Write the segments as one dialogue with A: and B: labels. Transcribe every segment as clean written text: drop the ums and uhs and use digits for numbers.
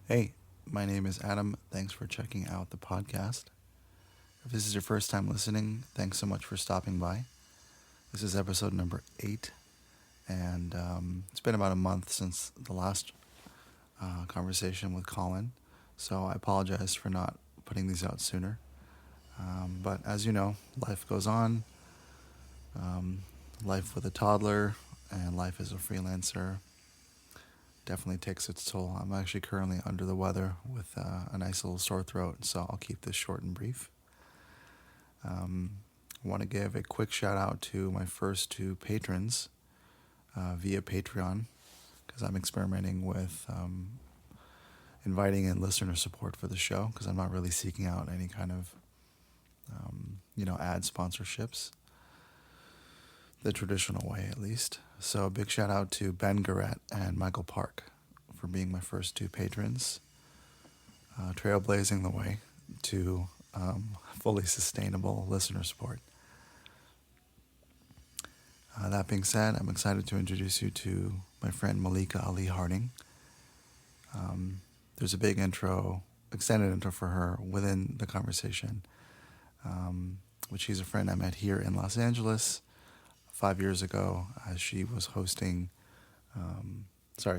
A: Hey, my name is Adam. Thanks for checking out the podcast. If this is your first time listening, thanks so much for stopping by. This is episode number 8, and it's been about a month since the last conversation with Colin, so I apologize for not putting these out sooner. But as you know, life goes on. Um, Life with a toddler and life as a freelancer definitely takes its toll. I'm actually currently under the weather with a nice little sore throat, so I'll keep this short and brief. I want to give a quick shout out to my first two patrons via Patreon because I'm experimenting with inviting in listener support for the show because I'm not really seeking out any kind of ad sponsorships the traditional way at least. So a big shout out to Ben Garrett and Michael Park for being my first two patrons, trailblazing the way to fully sustainable listener support. That being said, I'm excited to introduce you to my friend Malika Ali Harding. There's a big extended intro for her within the conversation, which she's a friend I met here in Los Angeles 5 years ago as she was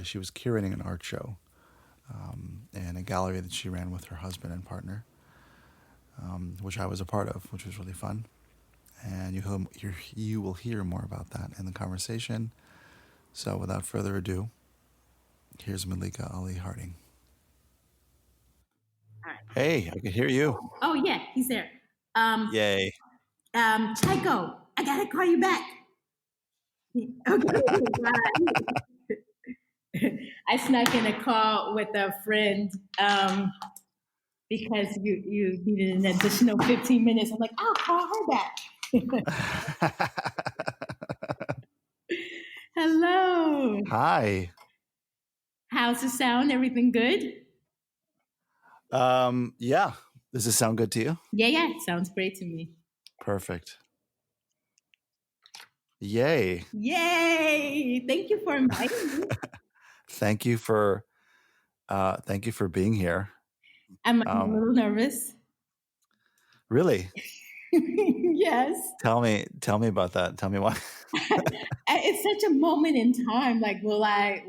A: she was curating an art show in a gallery that she ran with her husband and partner, which I was a part of, which was really fun. And you will hear more about that in the conversation. So without further ado, here's Malika Ali Harding.
B: All right.
A: Hey, I can hear you.
B: Oh yeah, he's there.
A: Yay.
B: Tycho, I gotta call you back. Okay. I snuck in a call with a friend because you needed an additional 15 minutes. I'm like, I'll call her back. Hello.
A: Hi.
B: How's the sound? Everything good?
A: Yeah. Does this sound good to you?
B: Yeah. Sounds great to me.
A: Perfect. Yay.
B: Thank you for inviting me.
A: Thank you for being here.
B: I'm a little nervous.
A: Really?
B: Yes.
A: Tell me about that. Tell me why.
B: It's such a moment in time. Like, will I,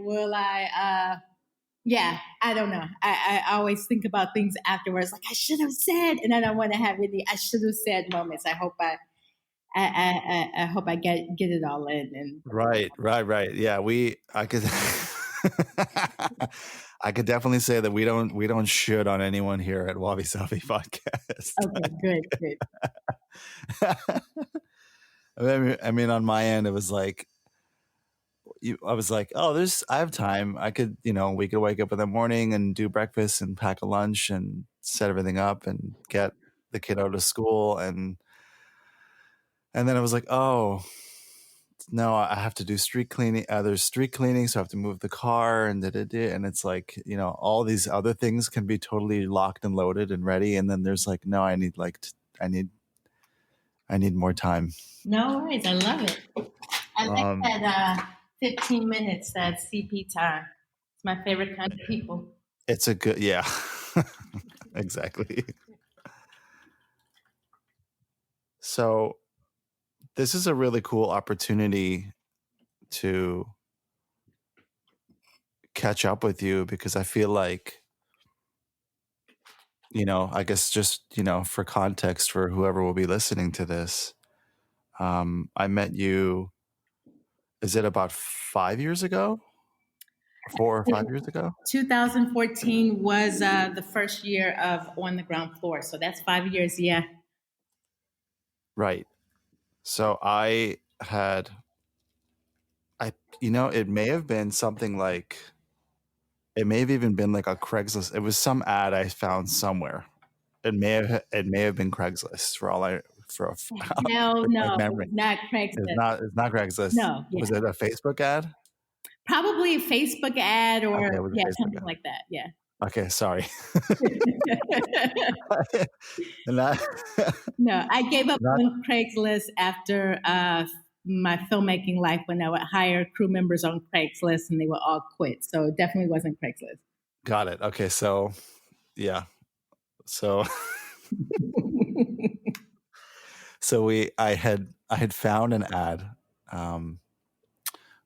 B: yeah, I don't know. I always think about things afterwards. Like I should have said, and I don't want to have any, I should have said moments. I hope I hope I get it all in. And
A: Right. Yeah. I could, I could definitely say that we don't should on anyone here at Wabi-sabi Podcast.
B: Okay, good.
A: I mean, on my end, it was like, I was like, oh, I have time. I could, we could wake up in the morning and do breakfast and pack a lunch and set everything up and get the kid out of school. And then I was like, oh, no, I have to do street cleaning. There's street cleaning, so I have to move the car and and it's like, all these other things can be totally locked and loaded and ready. And then there's like, no, I need more time.
B: No worries. I love it. I like that 15 minutes, that CP time. It's my favorite kind of people.
A: It's a good, yeah, exactly. So this is a really cool opportunity to catch up with you because I feel like, I guess just, for context for whoever will be listening to this, I met you, is it about 5 years ago? 4 or 5 years ago?
B: 2014 was the first year of On the Ground Floor. So that's 5 years, yeah.
A: Right. So it may have been something like, it may have even been like a Craigslist. It was some ad I found somewhere. It may have been Craigslist for all I for
B: no,
A: memory.
B: Not Craigslist.
A: It's not Craigslist.
B: No, yeah.
A: Was it a Facebook ad?
B: Probably a Facebook ad or something
A: ad.
B: like that. Yeah.
A: Okay, sorry.
B: No, I gave up on Craigslist after my filmmaking life when I would hire crew members on Craigslist and they would all quit. So it definitely wasn't Craigslist.
A: Got it. Okay, so yeah, so I had found an ad um,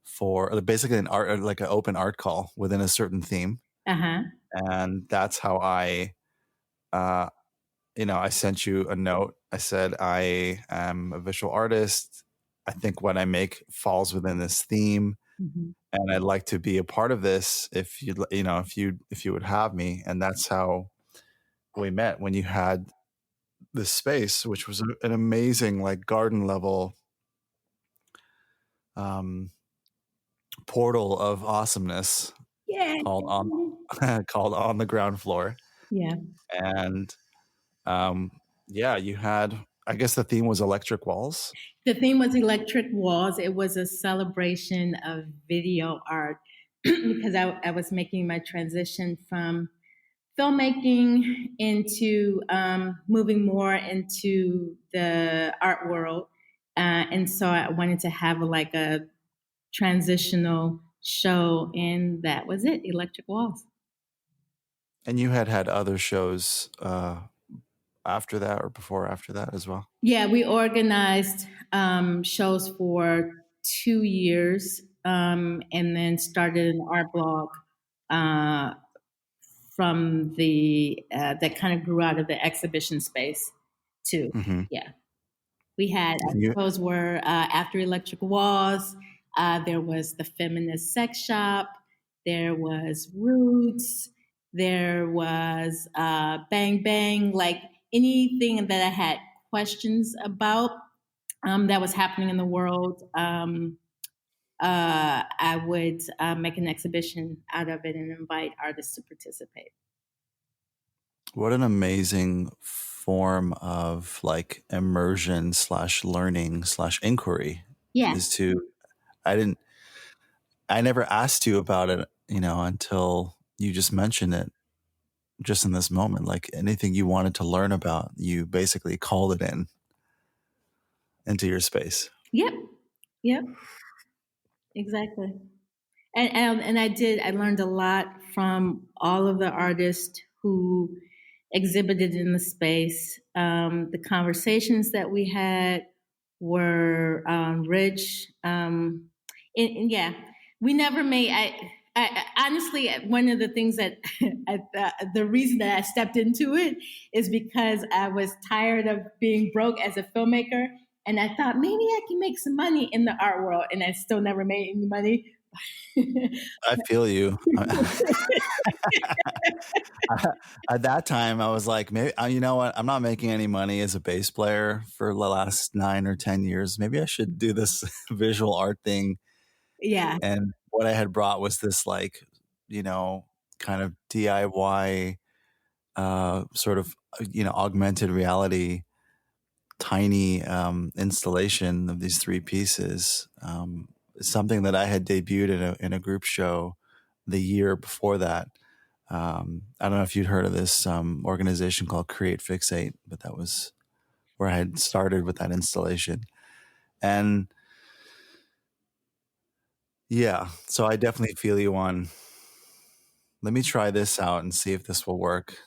A: for basically an art, like an open art call within a certain theme,
B: Uh-huh.
A: and that's how uh, I sent you a note. I said I am a visual artist. I think what I make falls within this theme,
B: Mhm.
A: and I'd like to be a part of this. If if you would have me, and that's how we met when you had this space, which was an amazing like garden level um, portal of awesomeness
B: Yeah.
A: called on called on the ground floor,
B: Yeah.
A: and um, yeah, you had. I guess the theme was electric walls.
B: The theme was electric walls. It was a celebration of video art because I was making my transition from filmmaking into moving more into the art world. And so I wanted to have like a transitional show, and that was it, Electric Walls.
A: And you had other shows after that or before after that as well.
B: Yeah, we organized shows for 2 years, and then started an art blog uh, from the that kind of grew out of the exhibition space too.
A: Mm-hmm.
B: Yeah, we had
A: And you
B: shows were after Electric Walls. There was the Feminist Sex Shop. There was Roots. There was Bang Bang. Like anything that I had questions about that was happening in the world, I would make an exhibition out of it and invite artists to participate.
A: What an amazing form of like immersion slash learning slash inquiry
B: Yeah.
A: is to. I never asked you about it, until you just mentioned it just in this moment. Like anything you wanted to learn about, you basically called it into your space.
B: Yep. Yep. Exactly. And I learned a lot from all of the artists who exhibited in the space. The conversations that we had were rich. And yeah, we never made, honestly, one of the things that, the reason that I stepped into it is because I was tired of being broke as a filmmaker. And I thought maybe I can make some money in the art world. And I still never made any money.
A: I feel you. At that time, I was like, maybe you know what? I'm not making any money as a bass player for the last 9 or 10 years. Maybe I should do this visual art thing.
B: Yeah.
A: And what I had brought was this like, kind of DIY, sort of, augmented reality, tiny installation of these three pieces. Something that I had debuted in a group show the year before that. I don't know if you'd heard of this organization called Create Fixate, but that was where I had started with that installation. And yeah, so I definitely feel you on, let me try this out and see if this will work,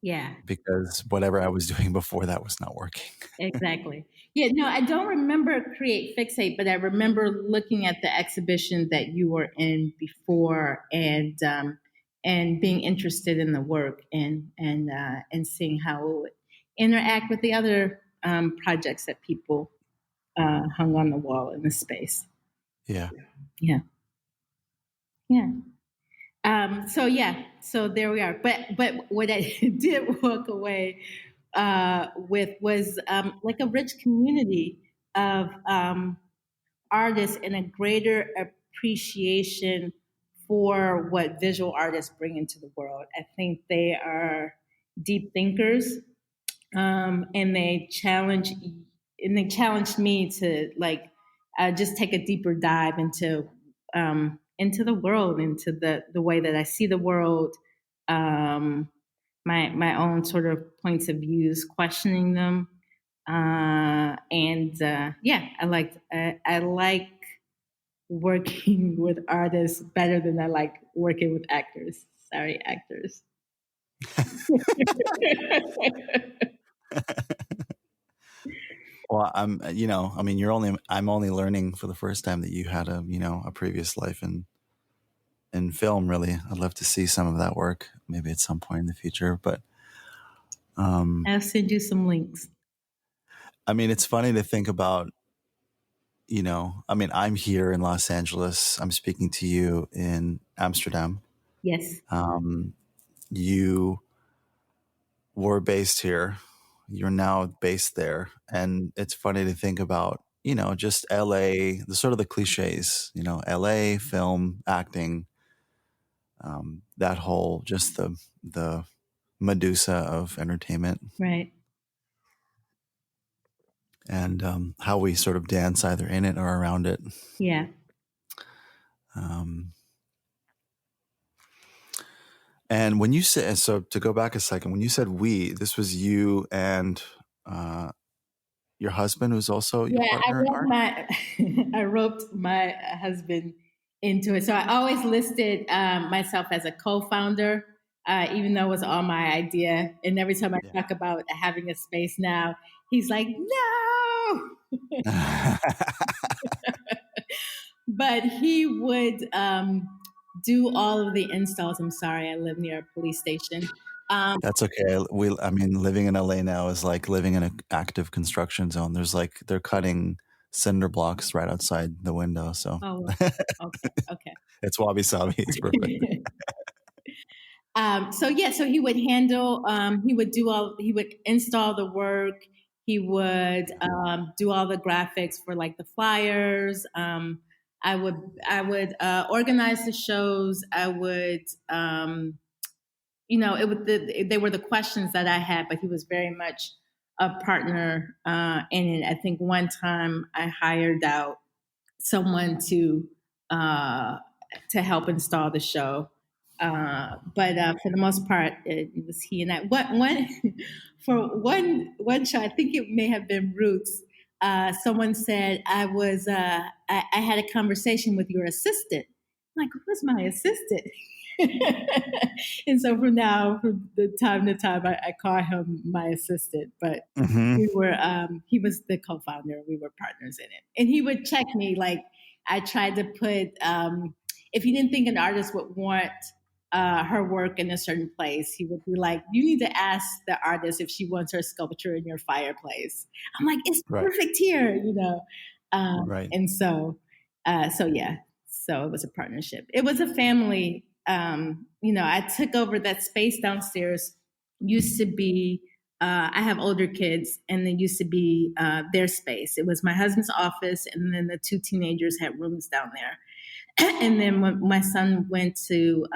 B: Yeah.
A: because whatever I was doing before that was not working.
B: Exactly. Yeah, no, I don't remember Create Fixate, but I remember looking at the exhibition that you were in before, and being interested in the work, and seeing how it would interact with the other projects that people hung on the wall in the space.
A: Yeah.
B: Yeah, yeah. So yeah, so there we are. But what I did walk away with was like a rich community of artists and a greater appreciation for what visual artists bring into the world. I think they are deep thinkers, and they challenged me to like just take a deeper dive into the world, into the way that I see the world, my own sort of points of views, questioning them, and yeah, I like working with artists better than I like working with actors. Sorry, actors.
A: Well, I mean, I'm only learning for the first time that you had a previous life in film. Really, I'd love to see some of that work, maybe at some point in the future. But
B: I'll send you some links.
A: I mean, it's funny to think about. I mean, I'm here in Los Angeles. I'm speaking to you in Amsterdam.
B: Yes.
A: You were based here. You're now based there, and it's funny to think about. Just LA, the sort of the cliches. LA film acting. That whole just the Medusa of entertainment,
B: Right.
A: and how we sort of dance either in it or around it.
B: Yeah.
A: Um, and when you said, so to go back a second, when you said we, this was you and your husband, who's also your
B: Yeah,
A: partner in art.
B: I roped my husband into it. So I always listed myself as a co-founder, even though it was all my idea. And every time I
A: Yeah.
B: talk about having a space now, he's like, "No!" But he would do all of the installs. I'm sorry, I live near a police station.
A: That's okay. I mean, living in LA now is like living in an active construction zone. They're cutting cinder blocks right outside the window. So
B: Oh, okay, okay.
A: it's wabi-sabi. It's perfect.
B: So he would handle, he would install the work. He would do all the graphics for like the flyers. I would organize the shows. I would, they were the questions that I had, but he was very much a partner in it. I think one time I hired out someone uh, to help install the show. But for the most part, it was he and I. What one for one show? I think it may have been Roots. Someone said I had a conversation with your assistant. I'm like, who's my assistant? And so from the time to time, I call him my assistant. But
A: Mm-hmm.
B: he was the co-founder. We were partners in it, and he would check me. Like I tried to put, if he didn't think an artist would want her work in a certain place, he would be like, "You need to ask the artist if she wants her sculpture in your fireplace." I'm like, "It's
A: Right.
B: perfect here,"
A: Right.
B: And so yeah, so it was a partnership. It was a family. I took over that space downstairs. Used to be I have older kids, and it used to be their space. It was my husband's office, and then the two teenagers had rooms down there. And then when my son went to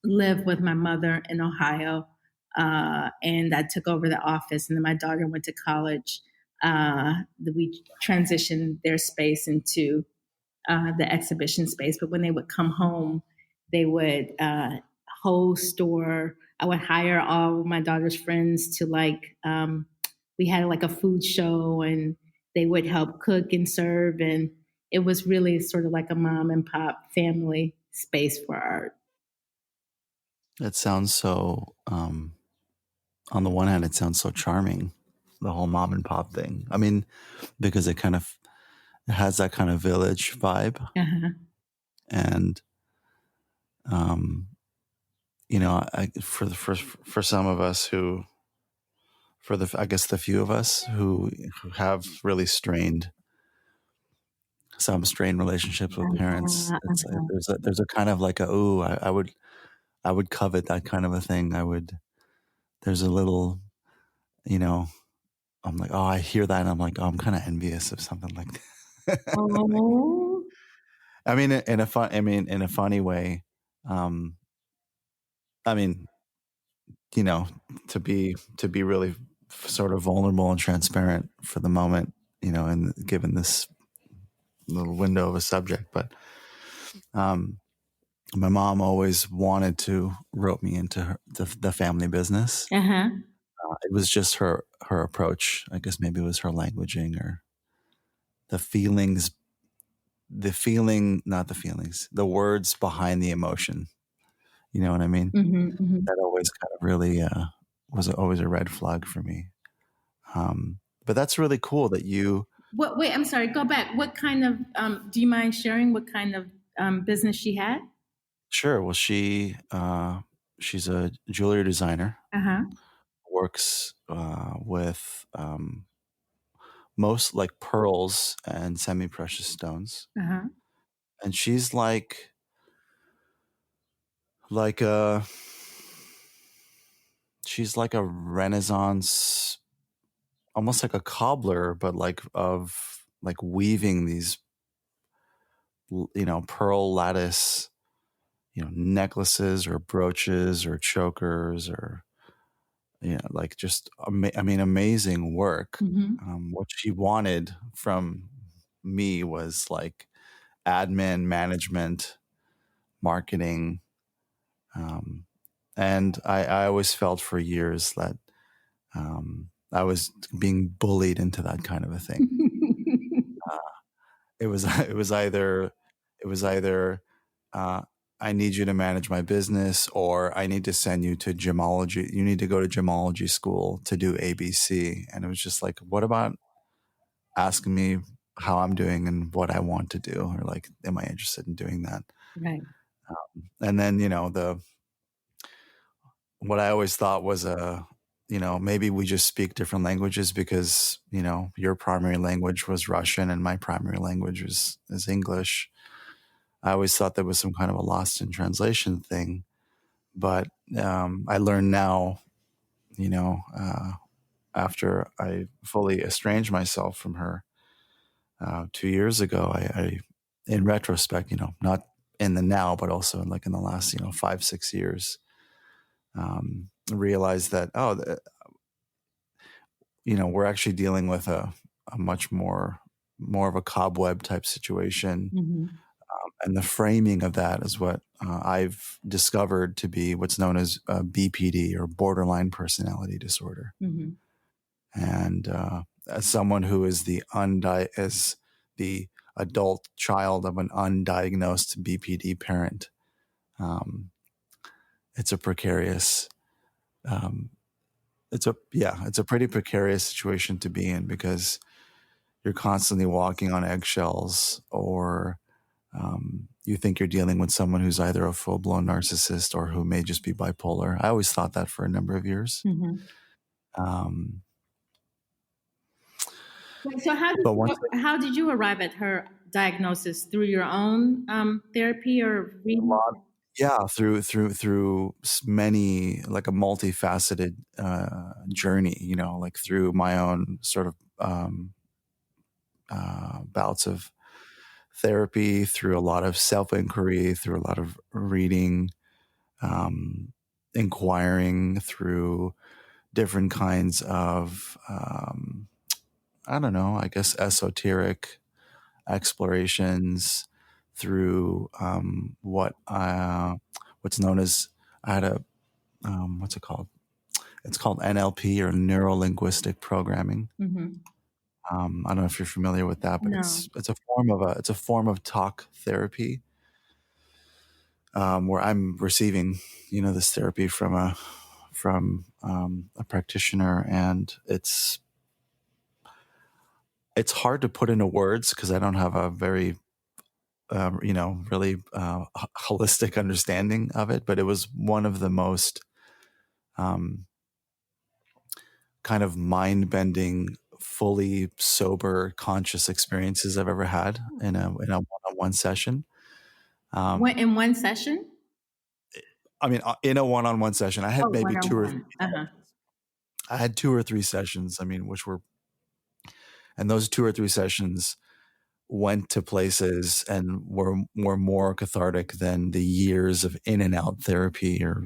B: live with my mother in Ohio, and I took over the office, and then my daughter went to college, we transitioned their space into the exhibition space. But when they would come home, they would host, or I would hire all my daughter's friends to we had like a food show, and they would help cook and serve. And it was really sort of like a mom and pop family space for art.
A: It sounds so, on the one hand, it sounds so charming, the whole mom and pop thing. I mean, because it has that kind of village vibe.
B: Uh-huh.
A: And, for some of us I guess the few of us who have really some strained relationships with parents, it's
B: Uh-huh.
A: there's a kind of like I would covet that kind of a thing. There's a little, you know, I'm like, oh, I hear that, and I'm like, oh, I'm kind of envious of something like that.
B: Oh.
A: I mean, in a funny way. Um, I mean, you know, to be really sort of vulnerable and transparent for the moment, and given this little window of a subject, but my mom always wanted to rope me into the family business.
B: Uh-huh.
A: It was just her approach. I guess maybe it was her languaging or the feelings, not the feelings, the words behind the emotion. You know what I mean?
B: Mm-hmm.
A: That always kind of really was always a red flag for me. But that's really cool that you.
B: What? Wait, I'm sorry. Go back. What kind of? Do you mind sharing what kind of business she had?
A: Sure. Well, she's a jewelry designer.
B: Uh huh.
A: Works with most like pearls and semi-precious stones,
B: Uh huh.
A: and she's like a she's like a Renaissance, almost like a cobbler, but like of like weaving these pearl lattice necklaces or brooches or chokers or like just amazing work.
B: Mm-hmm.
A: What she wanted from me was like admin, management, marketing, um, and I always felt for years that I was being bullied into that kind of a thing. It was it was either uh, I need you to manage my business, or I need to send you to gemology. You need to go to gemology school to do ABC. And it was just like, what about asking me how I'm doing and what I want to do, or like, am I interested in doing that?
B: Right.
A: And then the what I always thought was maybe we just speak different languages because your primary language was Russian and my primary language is English. I always thought there was some kind of a lost in translation thing, but I learned now, you know, uh, after I fully estranged myself from her 2 years ago. In retrospect, not in the now, but also like in the last, 5, 6 years, realized that we're actually dealing with a much more of a cobweb type situation.
B: Mm-hmm.
A: And the framing of that is what I've discovered to be what's known as BPD, or borderline personality disorder.
B: Mm-hmm.
A: And as someone who is as the adult child of an undiagnosed BPD parent, um, it's a precarious, um, it's a pretty precarious situation to be in, because you're constantly walking on eggshells, or you think you're dealing with someone who's either a full-blown narcissist or who may just be bipolar. I always thought that for a number of years.
B: Mm-hmm.
A: Um,
B: So
A: but once
B: how did you arrive at her diagnosis, through your own therapy or
A: a
B: reading?
A: lot, yeah, through many, like a multifaceted journey, like through my own sort of bouts of therapy, through a lot of self-inquiry, through a lot of reading, um, inquiring, through different kinds of I don't know, I guess esoteric explorations, through what's known as, I had a what's it called? It's called NLP, or neuro linguistic programming.
B: Mm-hmm.
A: I don't know if you're familiar with that, but
B: No.
A: it's a form of talk therapy, where I'm receiving this therapy from a practitioner, and it's hard to put into words because I don't have a very really holistic understanding of it. But it was one of the most um, kind of mind bending, fully sober, conscious experiences I've ever had in a one-on-one session.
B: Went
A: Um,
B: in one session?
A: I mean, in a one-on-one session, I
B: Oh,
A: had maybe
B: one on one. Uh-huh.
A: I had 2 or 3 sessions. I mean, and those 2 or 3 sessions went to places and were more cathartic than the years of in and out therapy, or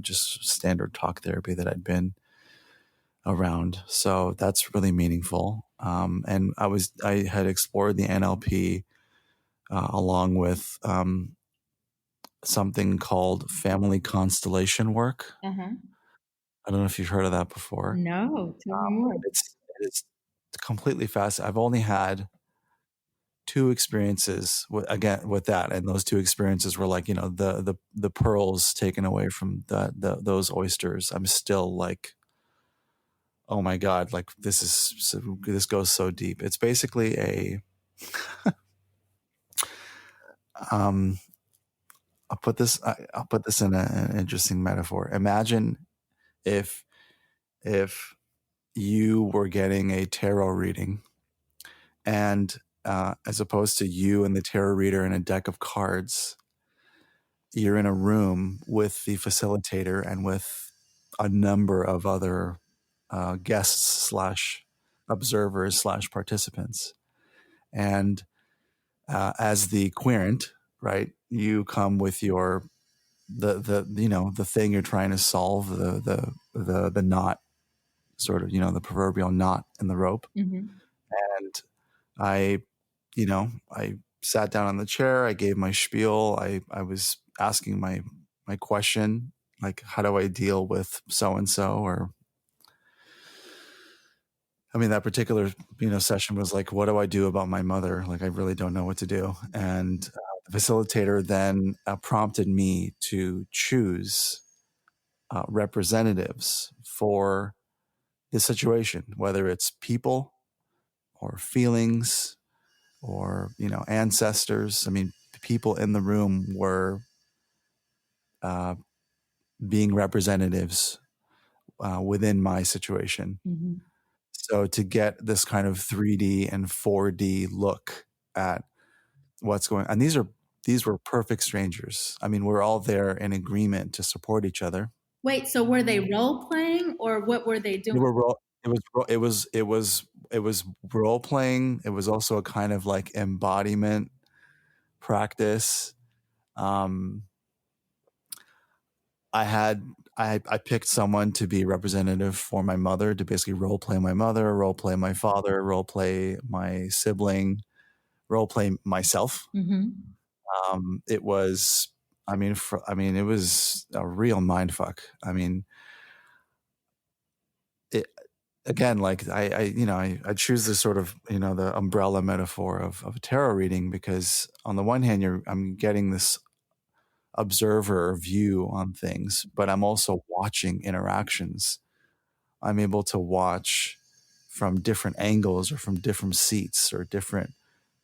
A: just standard talk therapy that I'd been around. So that's really meaningful. And I had explored the NLP along with something called family constellation work.
B: Uh-huh.
A: I don't know if you've heard of that before.
B: No, tell me more.
A: It's completely fast. I've only had two experiences again with that, and those two experiences were like, the pearls taken away from those oysters. I'm still like, oh my God, like this goes so deep. It's basically a um I'll put this in an interesting metaphor. Imagine if if you were getting a tarot reading, and as opposed to you and the tarot reader and a deck of cards, you're in a room with the facilitator and with a number of other guests slash observers slash participants. And as the querent, right, you come with the thing you're trying to solve, the knot, sort of, the proverbial knot in the rope.
B: Mm-hmm.
A: And I I sat down on the chair. I gave my spiel. I was asking my question, like, how do I deal with so and so? Or, I mean, that particular session was like, what do I do about my mother? Like, I really don't know what to do. And the facilitator then prompted me to choose representatives for the situation, whether it's people or feelings or ancestors. I mean, people in the room were being representatives within my situation.
B: Mm-hmm.
A: So to get this kind of 3D and 4D look at what's going on, and these were perfect strangers. I mean, we're all there in agreement to support each other.
B: Wait, so were they role playing or what were they doing?
A: It was role playing. It was also a kind of like embodiment practice. I picked someone to be representative for my mother, to basically role play my mother, role play my father, role play my sibling, role play myself.
B: Mm-hmm.
A: It was, it was a real mind fuck. I mean, it, again, like I choose this sort of, the umbrella metaphor of a tarot reading, because on the one hand, I'm getting this observer view on things, but I'm also watching interactions. I'm able to watch from different angles or from different seats or different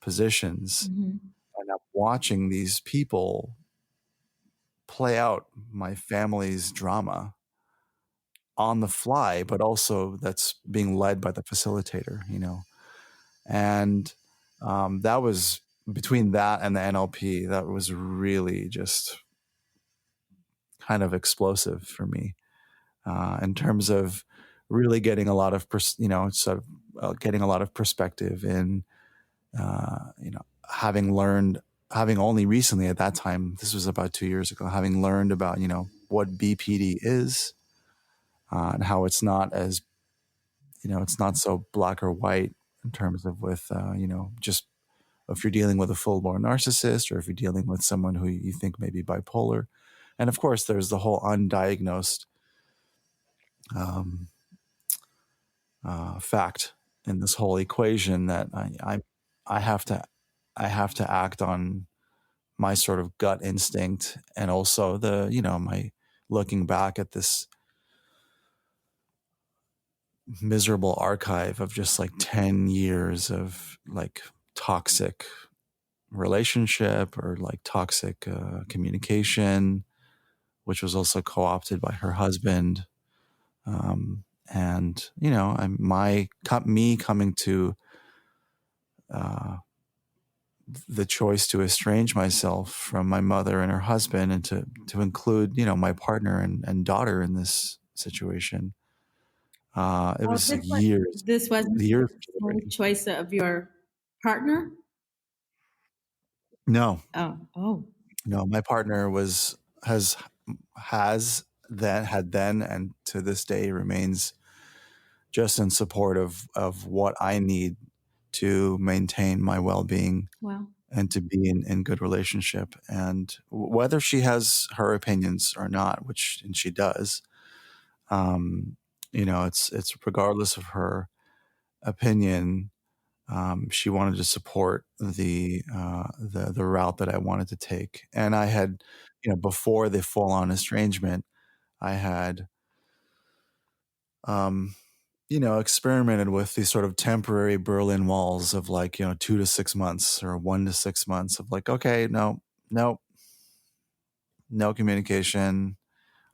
A: positions.
B: Mm-hmm.
A: And I'm watching these people play out my family's drama on the fly, but also that's being led by the facilitator, And that was, between that and the NLP, that was really just kind of explosive for me. In terms of really getting a lot of, getting a lot of perspective in, having only recently at that time, this was about 2 years ago, having learned about, what BPD is, and how it's not as, it's not so black or white in terms of with, just if you're dealing with a full-blown narcissist or if you're dealing with someone who you think may be bipolar. And of course, there's the whole undiagnosed um, fact in this whole equation that I have to act on my sort of gut instinct, and also my looking back at this miserable archive of just like 10 years of like toxic relationship or like toxic communication, which was also co-opted by her husband. And me coming to the choice to estrange myself from my mother and her husband, and to include, my partner and daughter in this situation. It was
B: This wasn't
A: years.
B: the sole choice of your partner?
A: No,
B: Oh.
A: no, my partner has then had then, and to this day remains just in support of what I need to maintain my well-being.
B: Wow.
A: And to be in good relationship. And whether she has her opinions or not, and she does, it's regardless of her opinion, She wanted to support the route that I wanted to take, and I had, before the full on estrangement, I had, um, experimented with these sort of temporary Berlin walls of like, 2 to 6 months or 1 to 6 months of like, okay, no, no, no communication.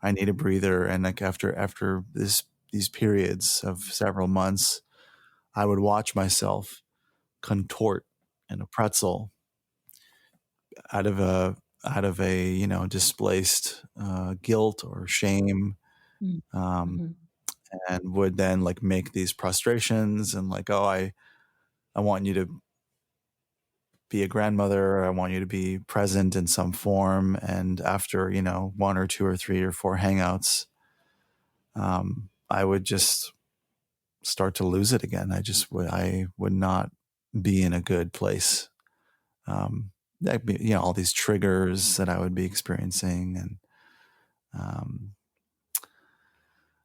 A: I need a breather. And like after these periods of several months, I would watch myself contort in a pretzel out of a displaced guilt or shame, um,
B: Mhm.
A: and would then like make these prostrations and like, oh, I want you to be a grandmother. I want you to be present in some form. And after, one or two or three or four hangouts, I would just start to lose it again. I would not be in a good place. That'd be, all these triggers that I would be experiencing. And,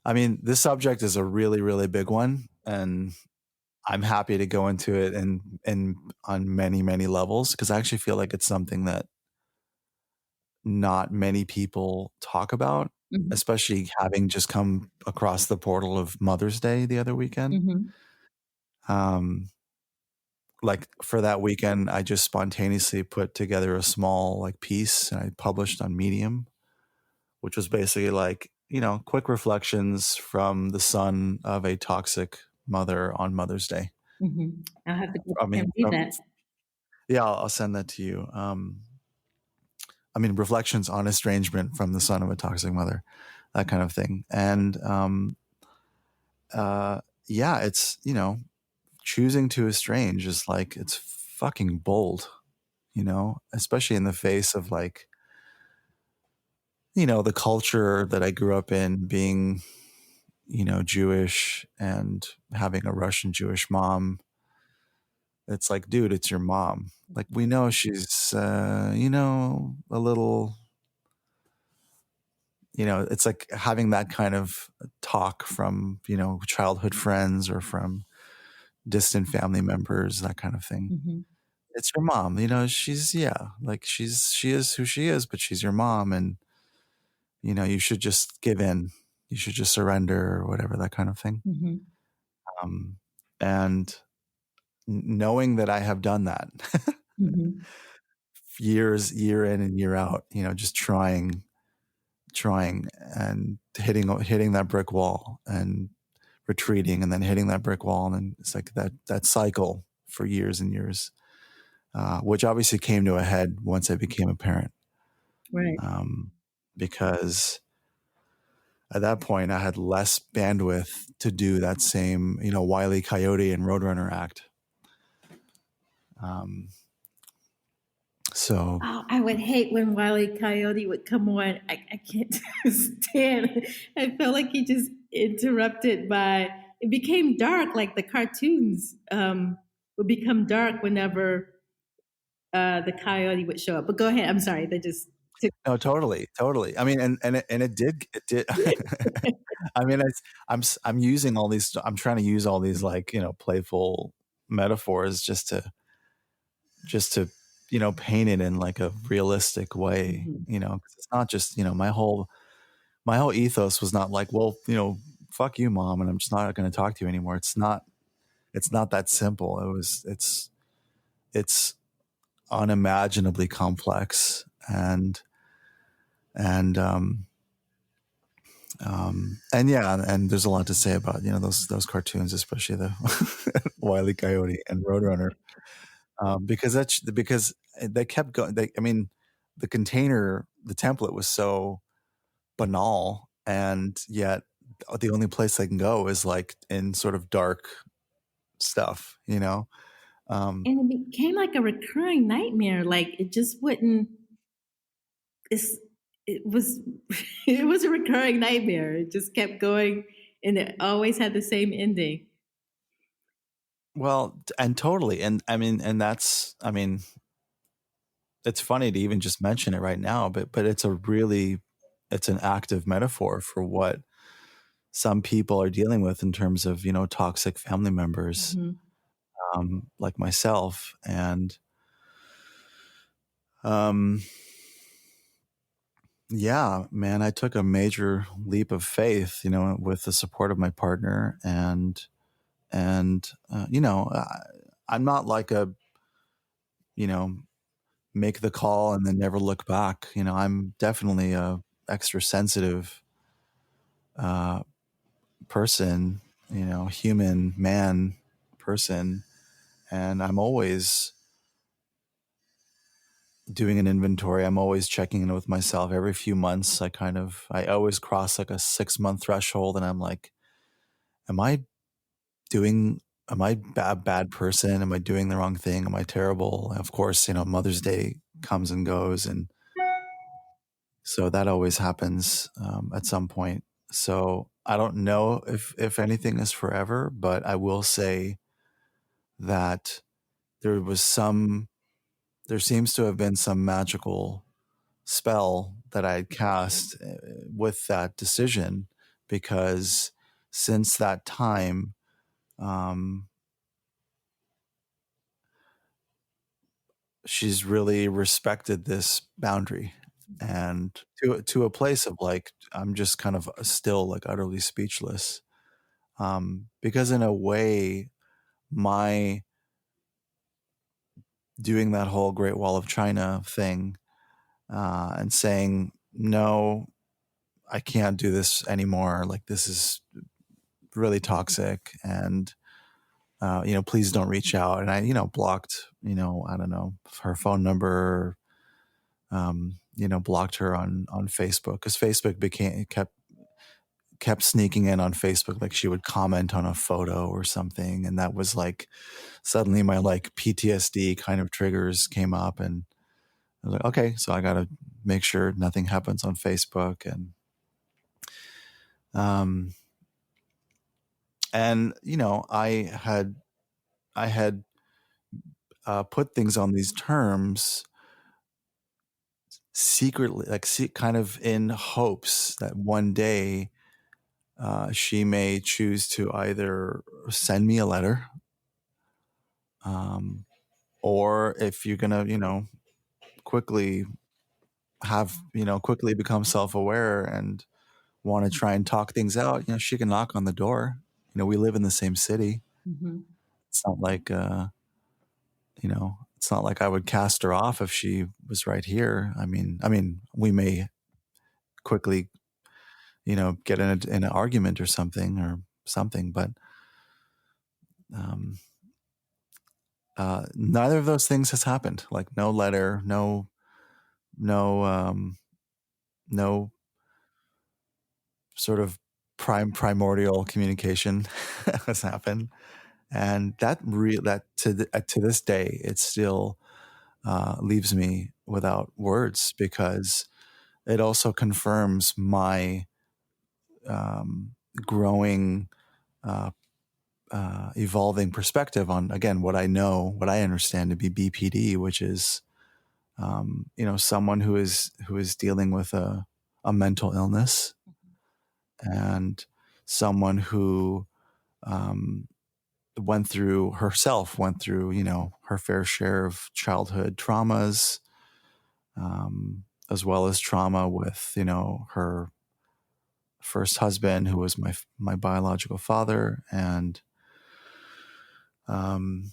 A: I mean, this subject is a really, really big one, and I'm happy to go into it and on many, many levels, because I actually feel like it's something that not many people talk about,
B: Mhm.
A: especially having just come across the portal of Mother's Day the other weekend.
B: Mhm.
A: Um, like for that weekend, I just spontaneously put together a small like piece and I published on Medium, which was basically like, quick reflections from the son of a toxic mother on Mother's Day.
B: Mhm. I'll have to go
A: I
B: back
A: mean,
B: and read that.
A: yeah, I'll send that to you. I mean, reflections on estrangement from the son of a toxic mother, that kind of thing. And yeah, it's, choosing to estrange is like, it's fucking bold, especially in the face of like, the culture that I grew up in, being, Jewish and having a Russian Jewish mom. It's like, dude, it's your mom. Like, we know she's, a little, it's like having that kind of talk from, childhood friends or from distant family members, that kind of thing.
B: Mhm.
A: It's your mom, she's, yeah, like she is who she is, but she's your mom. And, you should just give in. You should just surrender or whatever, that kind of thing.
B: Mhm.
A: Um, and knowing that I have done that
B: Mhm.
A: year in and year out, just trying and hitting that brick wall and retreating and then hitting that brick wall. And then it's like that cycle for years and years, which obviously came to a head once I became a parent.
B: Right.
A: Um, because at that point I had less bandwidth to do that same, Wile E. Coyote and Roadrunner act. Um, so
B: Oh, I would hate when Wile E. Coyote would come on. I can't stand. I felt like he just interrupted by. It became dark, like the cartoons would become dark whenever the coyote would show up. But go ahead. I'm sorry. They just took.
A: no, totally, totally. I mean, it did. I mean, I'm using all these. I'm trying to use all these like playful metaphors just to paint it in like a realistic way.
B: Mhm.
A: 'Cause it's not just my whole ethos was not like, well, fuck you, mom, and I'm just not going to talk to you anymore. It's not that simple. It's unimaginably complex, and yeah, and there's a lot to say about those cartoons, especially the Wile E. Coyote and Roadrunner, because they kept going. I mean, the template was so banal, and yet the only place they can go is like in sort of dark stuff. Um,
B: And it became like a recurring nightmare. Like it just wouldn't. It's it was it was a recurring nightmare. It just kept going, and it always had the same ending.
A: well, and totally, and I mean, it's funny to even just mention it right now, but it's an active metaphor for what some people are dealing with in terms of toxic family members.
B: Mhm.
A: like myself. And um, yeah, man, I took a major leap of faith, with the support of my partner, and I'm not like a, you know, make the call and then never look back. I'm definitely a extra sensitive uh, person, human man person, and I'm always doing an inventory. I'm always checking in with myself every few months. I always cross like a 6 month threshold, and I'm like, am I doing? Am I a bad person? Am I doing the wrong thing? Am I terrible? Of course, Mother's Day comes and goes, and so that always happens at some point. So I don't know if anything is forever, but I will say that there was some. There seems to have been some magical spell that I had cast with that decision, because since that time, um, she's really respected this boundary, and to a place of like, I'm just kind of still like utterly speechless, because in a way, my doing that whole Great Wall of China thing, and saying no, I can't do this anymore, like this is really toxic, and please don't reach out. And I, blocked, I don't know, her phone number, blocked her on Facebook, because Facebook kept sneaking in on Facebook. Like she would comment on a photo or something. And that was like, suddenly my like PTSD kind of triggers came up, and I was like, okay, so I got to make sure nothing happens on Facebook. Um, and I had put things on these terms secretly, like kind of in hopes that one day she may choose to either send me a letter, um, or if you're gonna, quickly quickly become self-aware and want to try and talk things out, she can knock on the door. We live in the same city.
B: Mm-hmm.
A: It's not like, it's not like I would cast her off if she was right here. I mean, we may quickly, get in an argument or something, but um, neither of those things has happened. Like no letter, no, no sort of primordial communication has happened, and that to this day, it still leaves me without words, because it also confirms my growing, uh, evolving perspective on, again, what I understand to be BPD, which is someone who is dealing with a mental illness, and someone who um, went through her fair share of childhood traumas, as well as trauma with her first husband, who was my biological father. And um,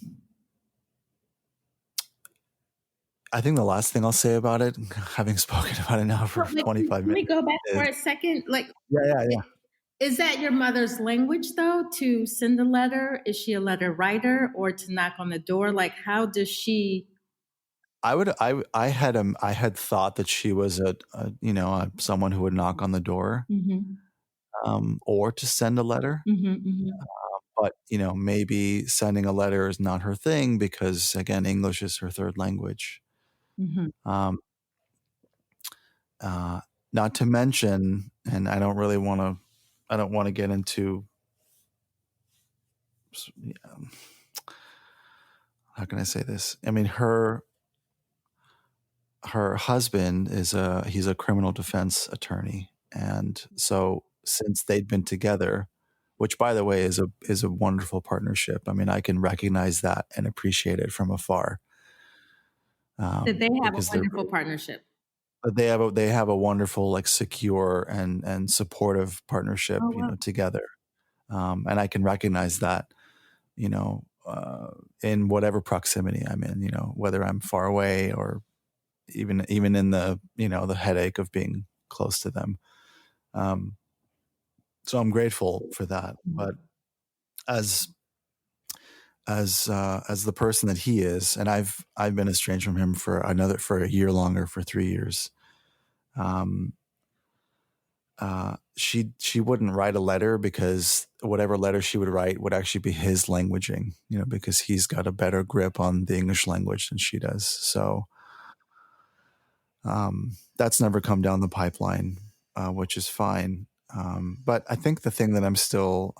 A: I think the last thing I'll say about it, having spoken about it now for
B: But like,
A: 25
B: can
A: minutes,
B: we go back for
A: is
B: a second? Like,
A: yeah.
B: is that your mother's language though, to send a letter? Is she a letter writer, or to knock on the door? Like, how does she?
A: I had thought that she was someone who would knock on the door,
B: Mm-hmm.
A: or to send a letter.
B: Mm-hmm, mm-hmm,
A: But maybe sending a letter is not her thing, because again, English is her third language.
B: mm-hmm.
A: Um, uh, Not to mention, and I don't want to get into, how can I say this? I mean, her husband he's a criminal defense attorney, and so since they'd been together, which by the way is a wonderful partnership. I mean, I can recognize that and appreciate it from afar,
B: That they have a
A: because they're
B: wonderful partnership.
A: they have a wonderful, like, secure and supportive
B: Oh,
A: partnership,
B: wow.
A: together. And I can recognize that, in whatever proximity I'm in, whether I'm far away or even in the the headache of being close to them. Um, so I'm grateful for that. But as as the person that he is, and I've been estranged from him for a year longer, for 3 years. Um, she wouldn't write a letter, because whatever letter she would write would actually be his languaging, because he's got a better grip on the English language than she does. So that's never come down the pipeline, which is fine. But I think the thing that I'm still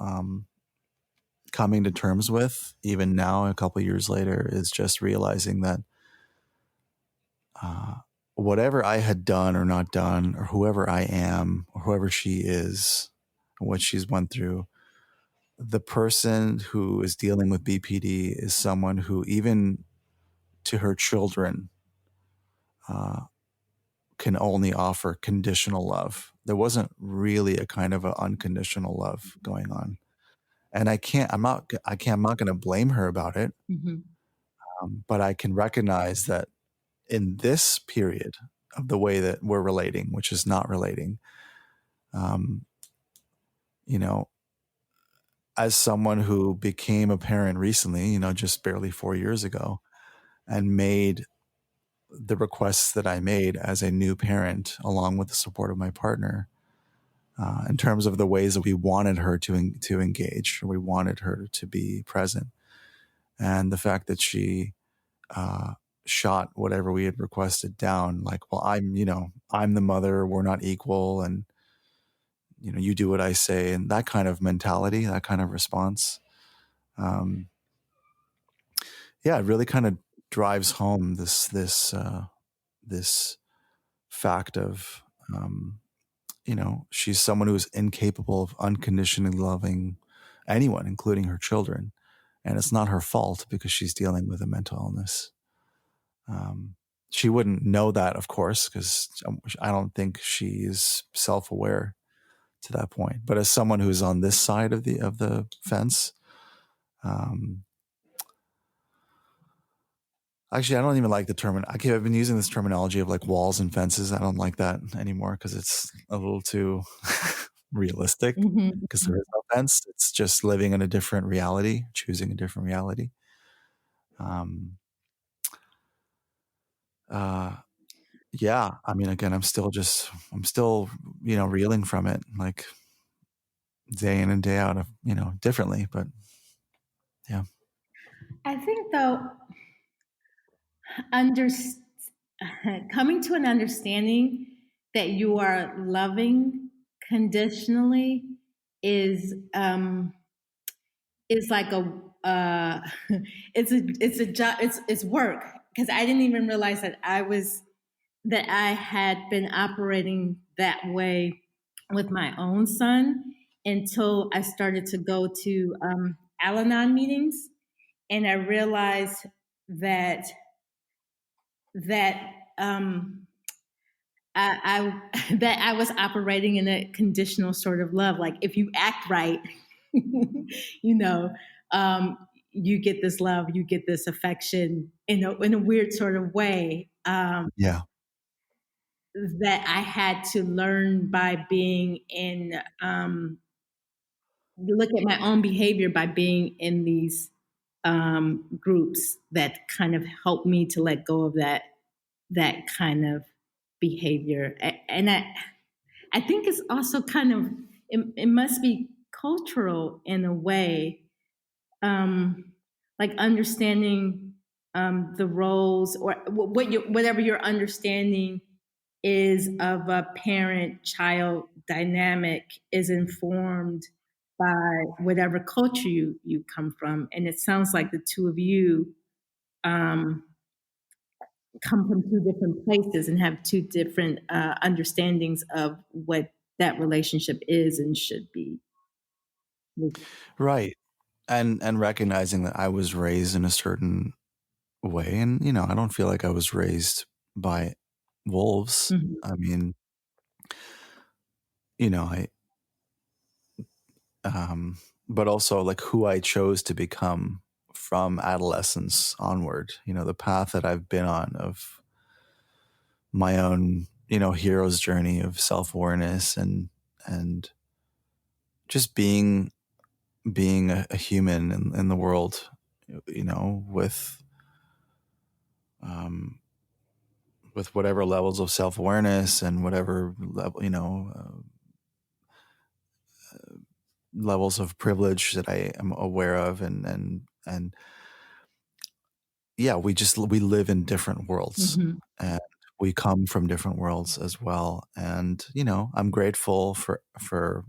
A: coming to terms with, even now, a couple of years later, is just realizing that uh, whatever I had done or not done, or whoever I am, or whoever she is, or what she's went through, the person who is dealing with BPD is someone who, even to her children, uh, can only offer conditional love. There wasn't really a kind of an unconditional love going on, and I'm not going to blame her about it.
B: Mm-hmm.
A: But I can recognize that in this period of the way that we're relating, which is not relating, um, you know, as someone who became a parent recently, just barely 4 years ago, and made the requests that I made as a new parent, along with the support of my partner, in terms of the ways that we wanted her to engage, or we wanted her to be present, and the fact that she uh, shot whatever we had requested down, like, well, I'm the mother, we're not equal, and you do what I say, and that kind of mentality, that kind of response. Um, yeah, it really kind of drives home this fact of, she's someone who is incapable of unconditionally loving anyone, including her children. And it's not her fault, because she's dealing with a mental illness. Um, she wouldn't know that, of course, because I don't think she's self-aware to that point. But as someone who's on this side of the fence, um, actually, I don't even like the term. I've been using this terminology of, like, walls and fences. I don't like that anymore, because it's a little too realistic. Because
B: Mm-hmm.
A: there is no fence. It's just living in a different reality, choosing a different reality. Um, uh, yeah, I mean, again, I'm still, reeling from it, like, day in and day out, of, differently, but yeah.
B: I think, though, under, coming to an understanding that you are loving conditionally is like a it's a job, it's work, because I didn't even realize that I had been operating that way with my own son until I started to go to Al-Anon meetings, and I realized that that that I was operating in a conditional sort of love. Like, if you act right, you know, um, you get this love, you get this affection in a weird sort of way.
A: Yeah.
B: That I had to learn by being look at my own behavior by being in these groups that kind of helped me to let go of that kind of behavior. And I think it's also kind of, it must be cultural in a way, like understanding the roles, or whatever your understanding is of a parent-child dynamic is informed by whatever culture you come from. And it sounds like the two of you um, come from two different places and have two different understandings of what that relationship is and should be.
A: Right. And recognizing that I was raised in a certain way, and I don't feel like I was raised by wolves.
B: Mhm.
A: I mean, I um but also like who I chose to become from adolescence onward, the path that I've been on of my own, hero's journey of self-awareness and just being a human in the world, um, with whatever levels of self-awareness and whatever level, levels of privilege that I am aware of, and yeah, we live in different worlds,
B: Mhm.
A: and we come from different worlds as well. And I'm grateful for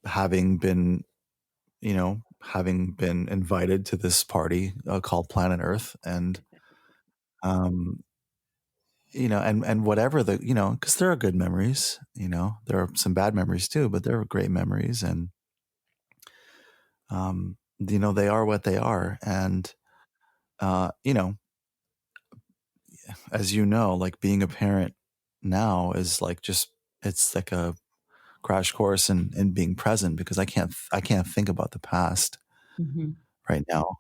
A: having been having been invited to this party called Planet Earth, and um and whatever because there are good memories, there are some bad memories too, but there are great memories, and they are what they are. And uh you know as like being a parent now is like just it's like a crash course in being present, because I can't think about the past
B: Mhm.
A: right now.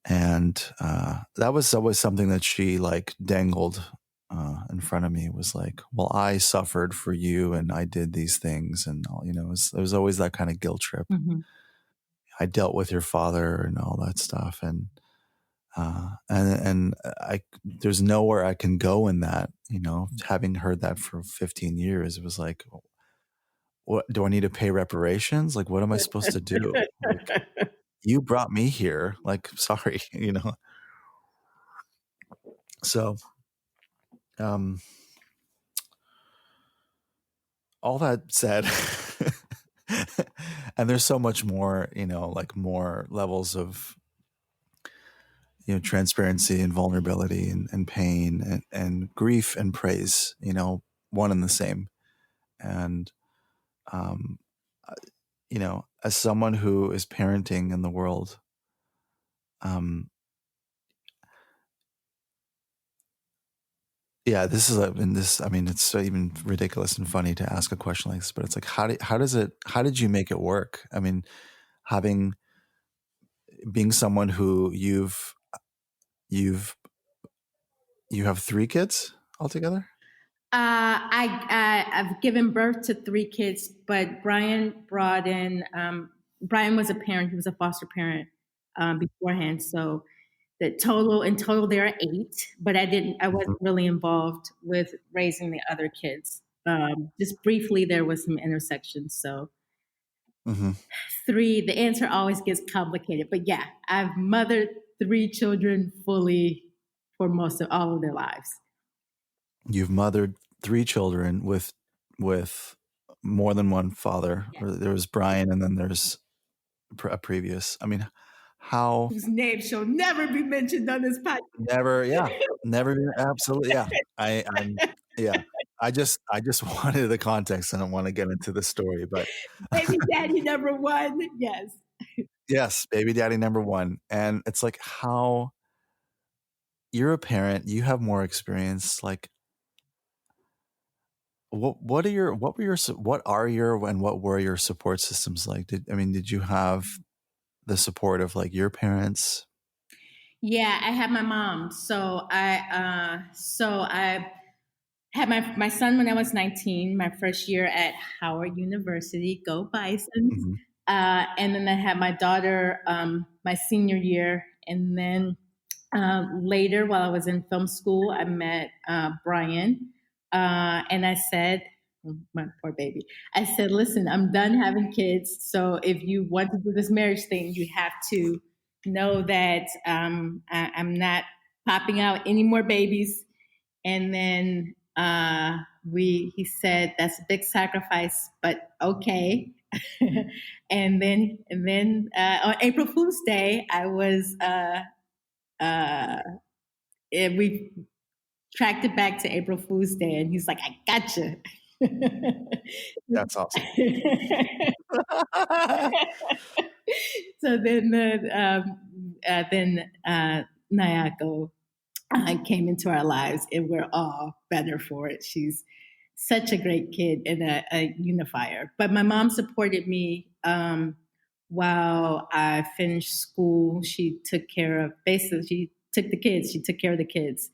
A: And that was always something that she like dangled in front of me, was like, well, I suffered for you and I did these things, and all, it was always that kind of guilt trip.
B: Mhm.
A: I dealt with your father and all that stuff, and I there's nowhere I can go in that. Having heard that for 15 years, it was like, what do I need to pay reparations? Like, what am I supposed to do? Like, you brought me here. Like, sorry, So, um, all that said, and there's so much more, like more levels of transparency and vulnerability and pain and grief and praise, one and the same. And um, as someone who is parenting in the world, um, yeah, this is and this. I mean, it's so even ridiculous and funny to ask a question like this, but it's like, how did you make it work? I mean, having being someone who you've you have 3 kids altogether.
B: I've given birth to 3 kids, but Brian was a parent. He was a foster parent beforehand. So in total there are 8. But I
A: Hmm.
B: wasn't really involved with raising the other kids. Just briefly, there was some intersections. So
A: Hmm.
B: 3. The answer always gets complicated, but yeah, I've mothered 3 children fully for most of all of their lives.
A: You've mothered 3 children with more than one father.
B: Yeah.
A: Or there was Brian, and then there's a previous. I mean, how
B: Whose name shall never be mentioned on this podcast.
A: never? Yeah, never. Absolutely. Yeah, I'm. Yeah, I just wanted the context. I don't want to get into the story, but
B: Baby daddy number 1. Yes.
A: yes, baby daddy number one, and it's like how you're a parent, you have more experience. Like, what are your and what were your support systems like? Did you have the support of like your parents?
B: Yeah, I had my mom. I had my son when I was 19, my first year at Howard University. Go Bisons.
A: Hmm.
B: And then I had my daughter my senior year, and then later, while I was in film school, I met Brian, and I said, my poor baby, I said, listen, I'm done having kids. So if you want to do this marriage thing, you have to know that I'm not popping out any more babies. And then he said, that's a big sacrifice, but okay. And then on April Fool's Day, uh, we tracked it back to April Fool's Day, and he's like, "I gotcha."
A: That's awesome.
B: So then Nayako came into our lives, and we're all better for it. She's such a great kid and a unifier. But my mom supported me while I finished school. She took care of basically she took the kids. She took care of the kids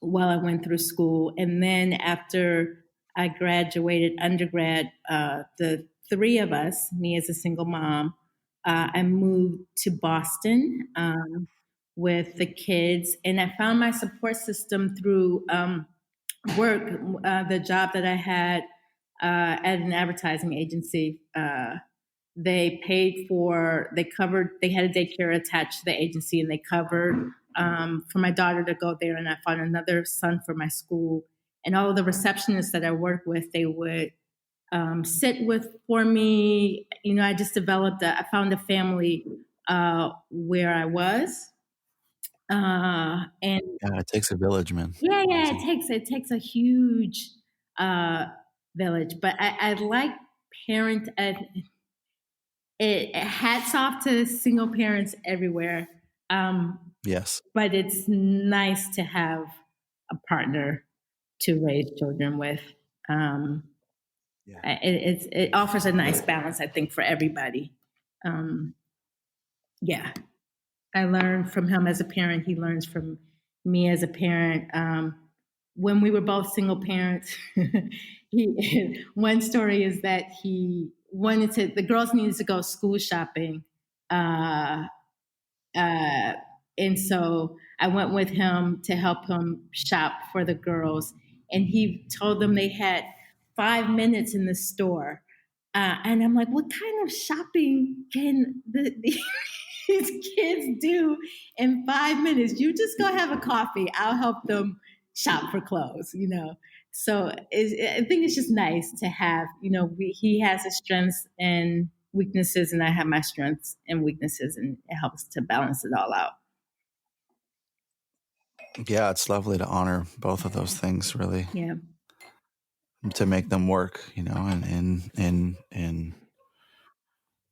B: while I went through school, and then after I graduated undergrad, the three of us, me as a single mom, I moved to Boston with the kids, and I found my support system through work. The job that I had at an advertising agency, they covered, they had a daycare attached to the agency, and they covered for my daughter to go there. And I found another son for my school. And all of the receptionists that I worked with, they would sit with for me. You know, I found a family where I was. And
A: Yeah, it takes a village, man.
B: yeah,
A: Awesome.
B: it takes a huge uh, village. But I like parent. Hats off to single parents everywhere.
A: Yes.
B: But it's nice to have a partner to raise children with. Um,
A: Yeah.
B: it offers a nice balance, I think, for everybody. Um, yeah, I learned from him as a parent. He learns from me as a parent. When we were both single parents, one story is that the girls needed to go school shopping. Uh, uh, and so I went with him to help him shop for the girls. And he told them they had 5 minutes in the store. And I'm like, what kind of shopping can these kids do in 5 minutes? You just go have a coffee. I'll help them shop for clothes, you know. So I think it's just nice to have, you know, he has his strengths and weaknesses, and I have my strengths and weaknesses, and it helps to balance it all out.
A: Yeah, it's lovely to honor both of those things, really,
B: Yeah.
A: to make them work, you know, and in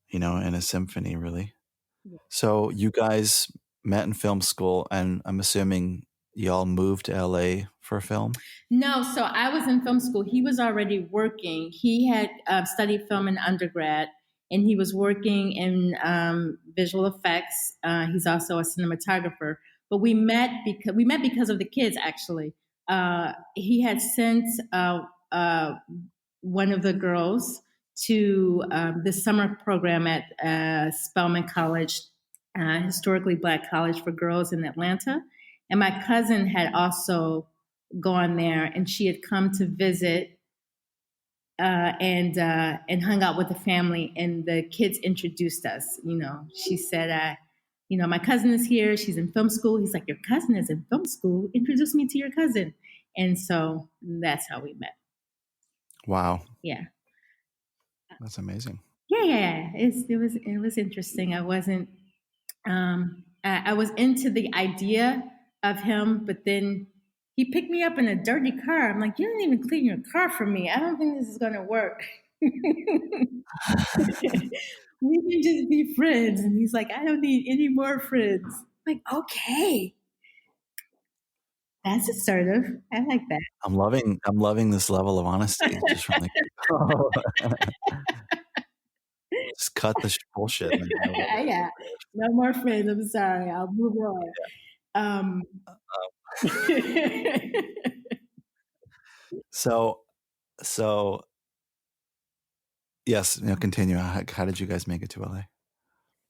A: you know, in a symphony, really. So you guys met in film school, and I'm assuming y'all moved to LA for film?
B: No, so I was in film school. He was already working. He had studied film in undergrad, and he was working in visual effects. He's also a cinematographer. But we met because of the kids. Actually, he had sent one of the girls to the summer program at Spelman College, historically black college for girls in Atlanta. And my cousin had also gone there, and she had come to visit and hung out with the family. And the kids introduced us. You know, she said, "You know, my cousin is here. She's in film school." He's like, "Your cousin is in film school. Introduce me to your cousin." And so that's how we met.
A: Wow,
B: Yeah.
A: that's amazing.
B: Yeah. It was interesting. I wasn't. I was into the idea of him, but then he picked me up in a dirty car. I'm like, you didn't even clean your car for me. I don't think this is going to work. We can just be friends. And he's like, I don't need any more friends. I'm like, okay, that's assertive. I like that.
A: I'm loving this level of honesty just from the just cut the bullshit, man. I love it.
B: Yeah, no more friends. I'm sorry. I'll move on. Um,
A: So so yes, you know, continue. How did you guys make it to LA?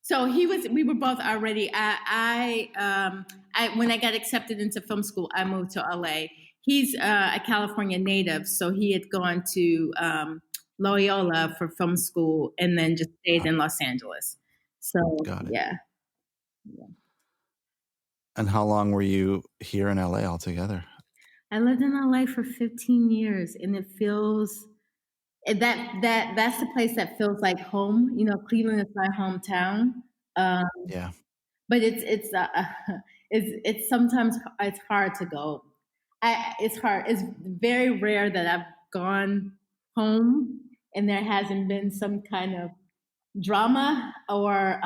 B: So we were both already, when I got accepted into film school, I moved to LA. He's a California native, so he had gone to Loyola for film school and then just stayed in Los Angeles. So,
A: Got it.
B: yeah.
A: And how long were you here in LA altogether?
B: I lived in LA for 15 years, and it feels that's the place that feels like home. You know, Cleveland is my hometown. Um,
A: Yeah.
B: but it's sometimes it's hard to go. It's hard. It's very rare that I've gone home and there hasn't been some kind of drama or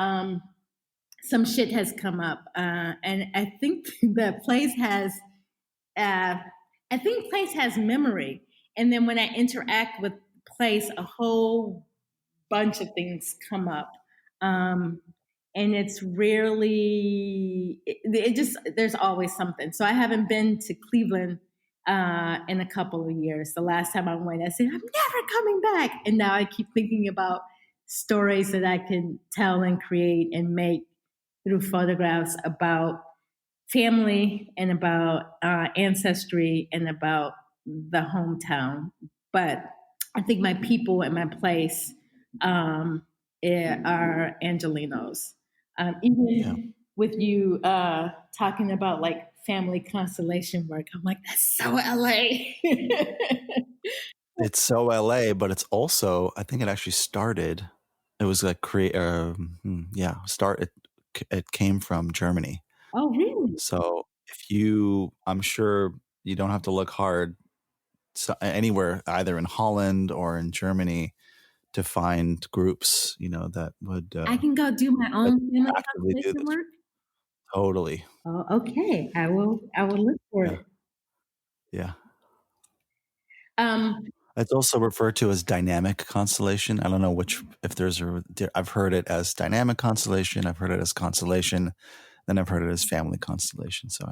B: some shit has come up. And I think the place has, uh, I think place has memory. And then when I interact with place, a whole bunch of things come up. Um, and it's rarely, it just, there's always something. So I haven't been to Cleveland in a couple of years. The last time I went, I said, I'm never coming back. And now I keep thinking about stories that I can tell and create and make through photographs about family and about ancestry and about the hometown. But I think my people and my place are Angelinos. Even
A: Yeah.
B: with you talking about like family constellation work, I'm like, that's so LA.
A: It's so LA, but it's also, I think it actually started, it was like it came from Germany.
B: Oh, really?
A: So if you, I'm sure you don't have to look hard anywhere, either in Holland or in Germany, to find groups, that would
B: I can go do my
A: that
B: own family
A: actively do
B: constellation
A: this.
B: work.
A: Totally.
B: Oh, okay. I will. I will look for
A: Yeah.
B: it.
A: Yeah.
B: Um,
A: It's also referred to as dynamic constellation. I don't know if there's I've heard it as dynamic constellation. I've heard it as constellation. Then I've heard it as family constellation. So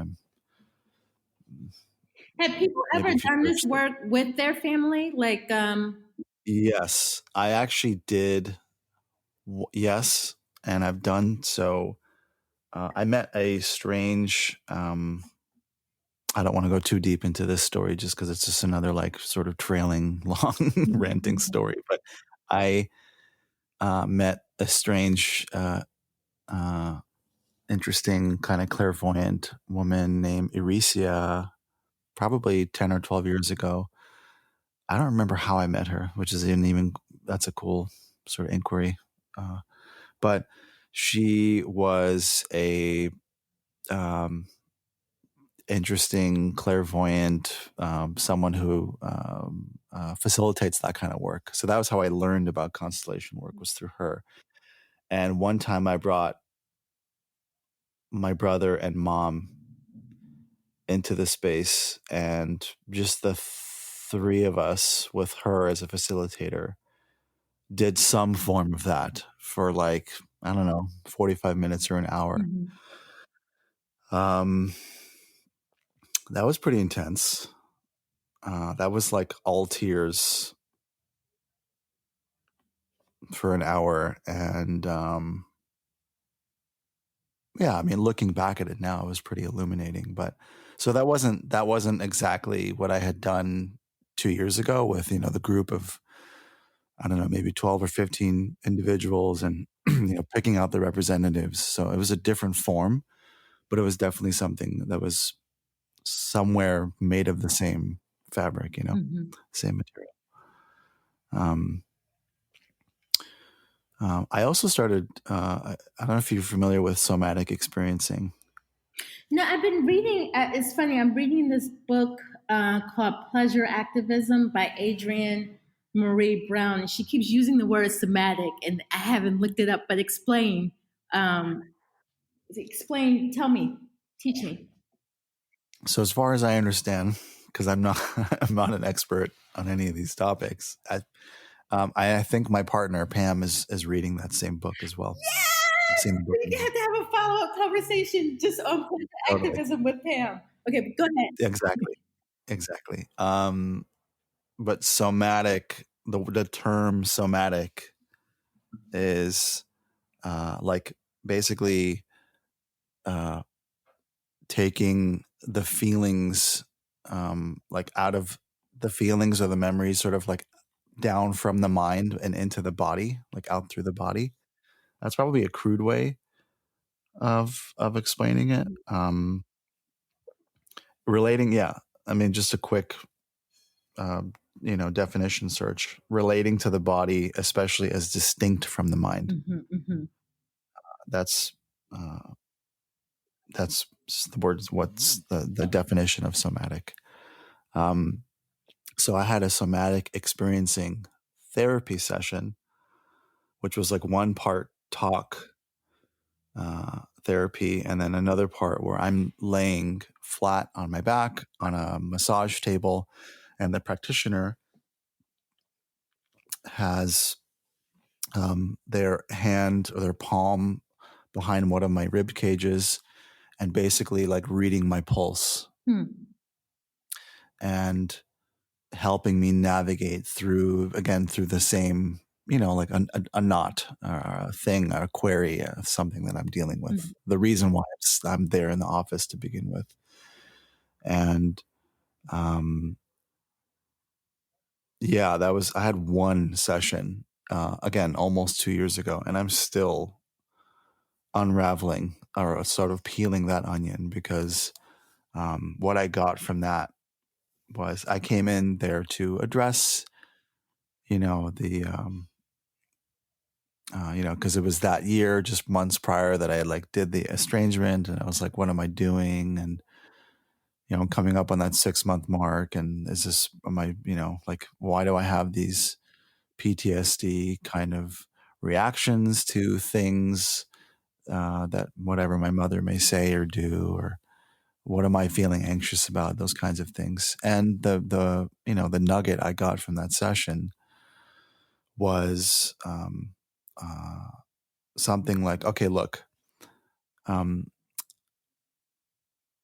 B: have people
A: maybe
B: ever
A: if you
B: done this
A: search that.
B: work with their family? Like,
A: Yes, I actually did. Yes. And I've done so. I met a strange, I don't want to go too deep into this story just because it's just another like sort of trailing long ranting story. But I met a strange, uh, interesting kind of clairvoyant woman named Irisia probably 10 or 12 years ago. I don't remember how I met her, which is even that's a cool sort of inquiry. Uh, but she was a um, interesting clairvoyant, someone who facilitates that kind of work. So that was how I learned about constellation work, was through her. And one time I brought my brother and mom into the space, and just the three of us with her as a facilitator did some form of that for like, I don't know, 45 minutes or an hour. Um, that was pretty intense. That was like all tears for an hour. And yeah, I mean, looking back at it now, it was pretty illuminating. But so that wasn't exactly what I had done 2 years ago with, the group of, I don't know, maybe 12 or 15 individuals and, picking out the representatives. So it was a different form, but it was definitely something that was somewhere made of the same fabric, same material. Um, I also started, I don't know if you're familiar with somatic experiencing.
B: no, I've been reading. It's funny. I'm reading this book called Pleasure Activism by Adrienne Marie Brown, and she keeps using the word somatic, and I haven't looked it up. But explain. Explain. Tell me. Teach me.
A: So as far as I understand, because I'm not, I'm not an expert on any of these topics, I think my partner Pam is reading that same book as well. I've seen the book.
B: We have to have a follow up conversation just on pleasure
A: Totally.
B: activism with Pam. Okay, but go ahead.
A: Exactly. But somatic, the term somatic is like basically uh, taking the feelings, like out of the feelings or the memories, sort of like down from the mind and into the body, like out through the body. That's probably a crude way of explaining it. Relating, yeah. I mean, just a quick, uh, definition search: relating to the body, especially as distinct from the mind. That's uh, that's the words. What's the definition of somatic? Um, So I had a somatic experiencing therapy session, which was like one part talk therapy, and then another part where I'm laying flat on my back on a massage table, and the practitioner has their hand or their palm behind one of my rib cages and basically like reading my pulse and helping me navigate through the same, like a knot or a thing, a query, something that I'm dealing with, the reason why I'm there in the office to begin with. And yeah, I had one session, again, almost 2 years ago, and I'm still unraveling or sort of peeling that onion because what I got from that was I came in there to address, the, because it was that year, just months prior, that I like did the estrangement, and I was like, what am I doing? And, coming up on that 6 month mark, and like, why do I have these PTSD kind of reactions to things that whatever my mother may say or do, or what am I feeling anxious about, those kinds of things. And the nugget I got from that session was something like, okay, look, when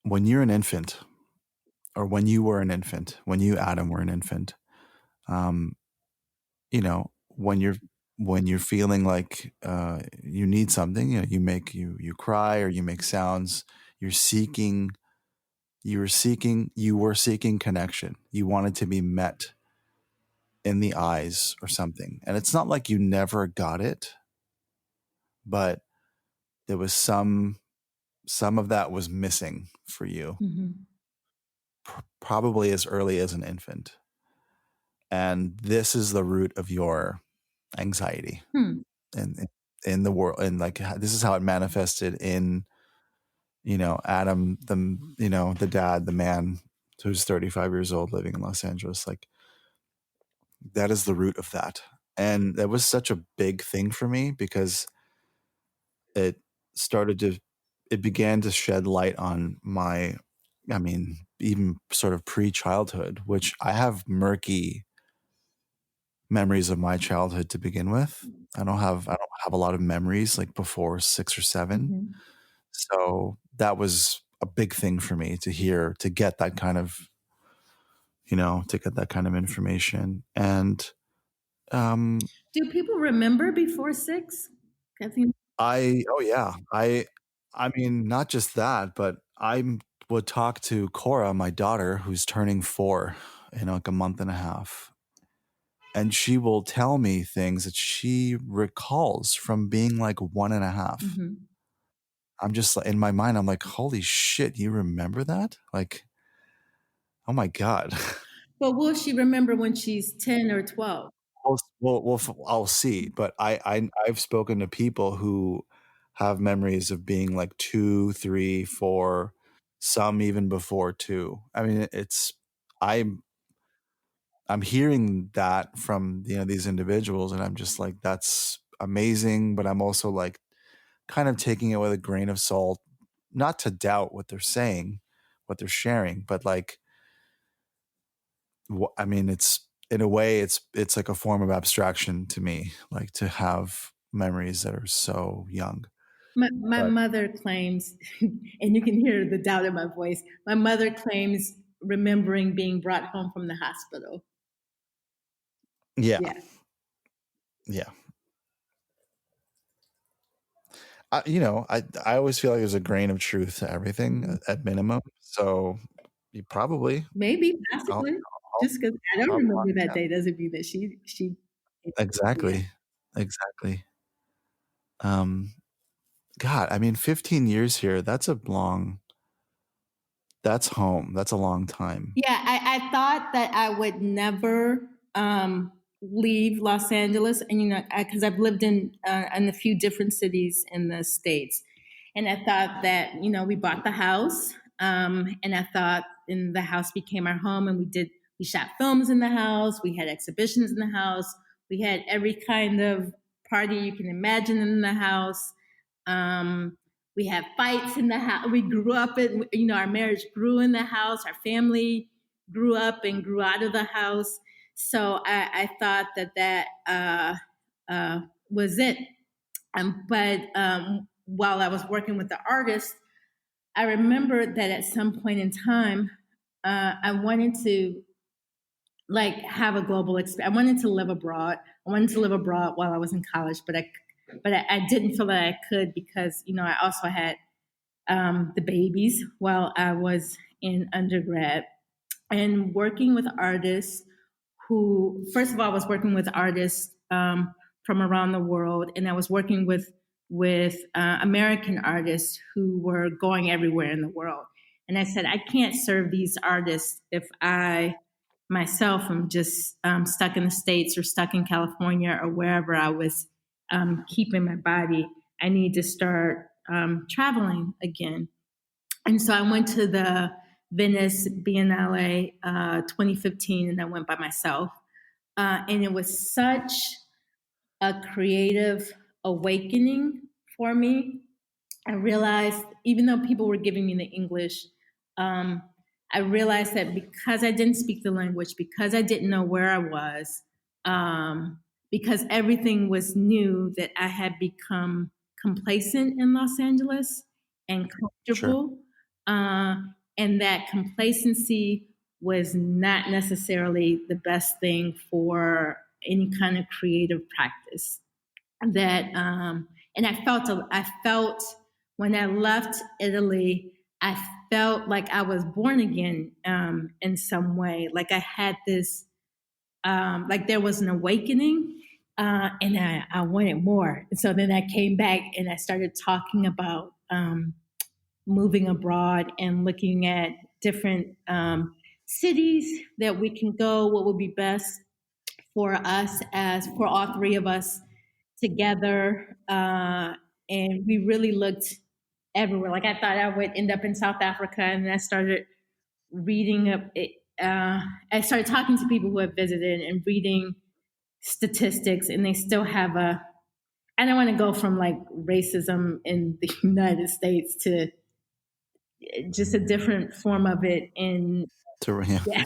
A: you're an infant, or when you were an infant, when you, Adam, were an infant, um, when you're feeling like you need something, you cry or you make sounds, you're seeking you were seeking connection. You wanted to be met in the eyes or something. And it's not like you never got it, but there was some of that was missing for you, probably as early as an infant. And this is the root of your anxiety in the world. And like, this is how it manifested in, Adam, the dad, the man who's 35 years old living in Los Angeles. Like, that is the root of that. And that was such a big thing for me because it began to shed light on my, even sort of pre-childhood, which I have murky memories of my childhood to begin with. I don't have a lot of memories like before 6 or 7. So that was a big thing for me to get that kind of, information. And
B: Do people remember before 6?
A: oh yeah, I mean, not just that, but I would talk to Cora, my daughter, who's turning 4 in like a month and a half, and she will tell me things that she recalls from being like 1.5. I'm just like, in my mind, I'm like, holy shit, you remember that? Like, oh my God.
B: But will she remember when she's 10 or 12?
A: I'll see. But I've spoken to people who have memories of being like 2, 3, 4, some even before 2. I mean, I'm I'm hearing that from these individuals, and I'm just like, that's amazing. But I'm also like kind of taking it with a grain of salt, not to doubt what they're saying, what they're sharing, but like, I mean, it's in a way, it's like a form of abstraction to me, like to have memories that are so young.
B: My
A: But
B: mother claims, and you can hear the doubt in my voice. My mother claims remembering being brought home from the hospital.
A: yeah,
B: Yeah.
A: yeah. I always feel like there's a grain of truth to everything at minimum. So you probably,
B: Maybe,
A: I'll,
B: possibly.
A: I'll,
B: Just because I don't
A: I'll
B: remember
A: probably,
B: that
A: yeah,
B: day doesn't mean that she yeah.
A: exactly, exactly. Um, God, I mean, 15 years here, that's home. That's a long time.
B: Yeah, I thought that I would never leave Los Angeles, and because I've lived in a few different cities in the states, and I thought that we bought the house, and I thought, and the house became our home, and we we shot films in the house. We had exhibitions in the house. We had every kind of party you can imagine in the house. We had fights in the house. We grew up in, our marriage grew in the house. Our family grew up and grew out of the house. So I thought that was it. But while I was working with the artist, I remember that at some point in time, I wanted to have a global experience. I wanted to live abroad. I wanted to live abroad while I was in college, but I didn't feel that I could because I also had the babies while I was in undergrad, and working with artists who, first of all, I was working with artists from around the world, and I was working with American artists who were going everywhere in the world. And I said, I can't serve these artists if I myself am just stuck in the States or stuck in California or wherever I was keeping my body. I need to start traveling again. And so I went to the Venice Biennale 2015, and I went by myself. And it was such a creative awakening for me. I realized, even though people were giving me the English, I realized that because I didn't speak the language, because I didn't know where I was, because everything was new, that I had become complacent in Los Angeles and comfortable.
A: Sure.
B: And that complacency was not necessarily the best thing for any kind of creative practice. That and I felt when I left Italy, I felt like I was born again in some way. Like I had this, like there was an awakening, and I wanted more. And so then I came back and I started talking about moving abroad and looking at different cities that we can go, what would be best for us, as for all three of us together. And we really looked everywhere. Like I thought I would end up in South Africa, and then I started reading up. I started talking to people who have visited and reading statistics, and they still have a. I don't want to go from like racism in the United States to just a different form of it in
A: Yeah.
B: yeah.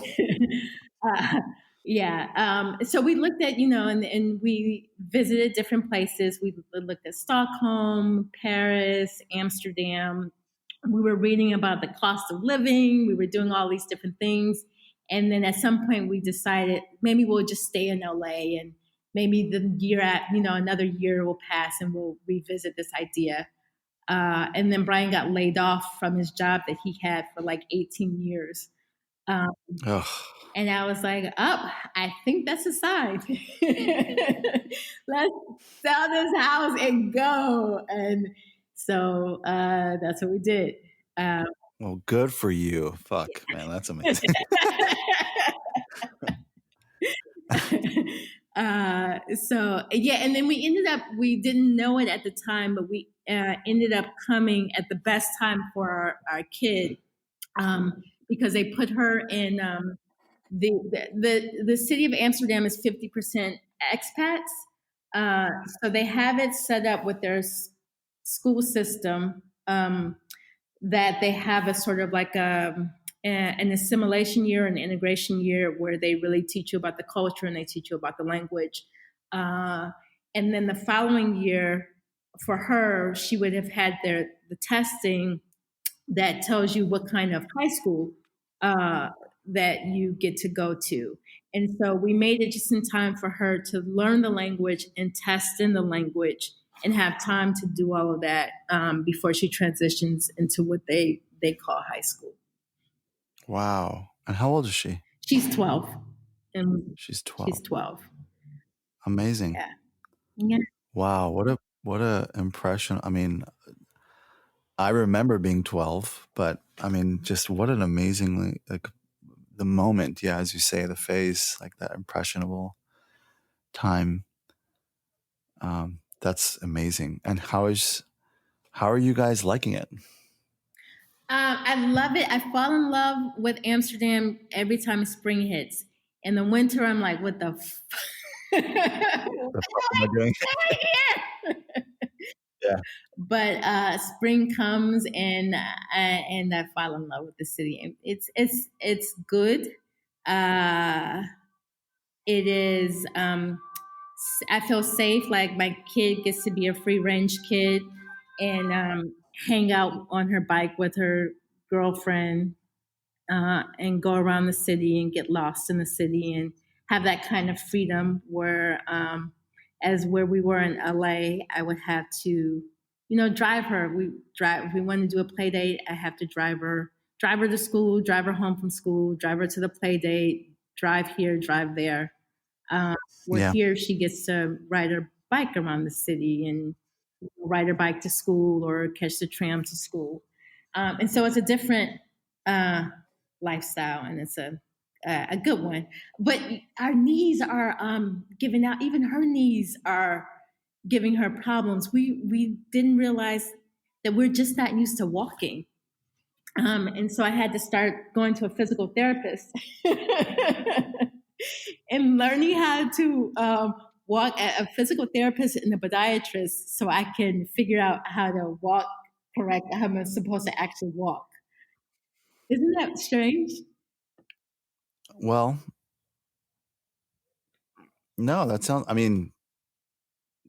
B: uh, yeah. So we looked at, and we visited different places. We looked at Stockholm, Paris, Amsterdam. We were reading about the cost of living. We were doing all these different things. And then at some point we decided maybe we'll just stay in LA, and maybe another year will pass and we'll revisit this idea. And then Brian got laid off from his job that he had for like 18 years. Um, and I was like, I think that's a sign. Let's sell this house and go. And so that's what we did.
A: Well, good for you. Fuck, man, that's amazing.
B: So yeah, and then we didn't know it at the time, but we ended up coming at the best time for our kid, because they put her in the city of Amsterdam is 50% expats. So they have it set up with their school system, that they have a sort of like an assimilation year, an integration year, where they really teach you about the culture and they teach you about the language. And then the following year, for her, she would have had the testing that tells you what kind of high school that you get to go to. And so we made it just in time for her to learn the language and test in the language and have time to do all of that before she transitions into what they call high school.
A: Wow. And how old is she?
B: She's 12. And
A: She's 12.
B: She's 12.
A: Amazing.
B: Yeah. Yeah.
A: Wow. What a impression. I mean, I remember being 12, but I mean, just what an amazingly, like, the moment. Yeah. As you say, the phase, like that impressionable time. That's amazing. And how are you guys liking it?
B: I love it. I fall in love with Amsterdam every time spring hits. In the winter, I'm like, what the what
A: The
B: the
A: fuck
B: hell
A: am I doing?
B: are here?
A: Yeah.
B: But spring comes and I fall in love with the city. And it's good. Uh, it is. I feel safe. Like my kid gets to be a free range kid and hang out on her bike with her girlfriend and go around the city and get lost in the city and have that kind of freedom where as where we were in LA, I would have to, drive her. If we want to do a play date, I have to drive her to school, drive her home from school, drive her to the play date, drive here, drive there. Where
A: Yeah.
B: here she gets to ride her bike around the city and ride her bike to school or catch the tram to school. And so it's a different uh, lifestyle, and it's a good one. But our knees are giving out. Even her knees are giving her problems. We didn't realize that we're just not used to walking. And so I had to start going to a physical therapist and learning how to walk, a physical therapist and a podiatrist, so I can figure out how to walk correct, how I'm supposed to actually walk. Isn't that strange?
A: Well, no, that sounds. I mean,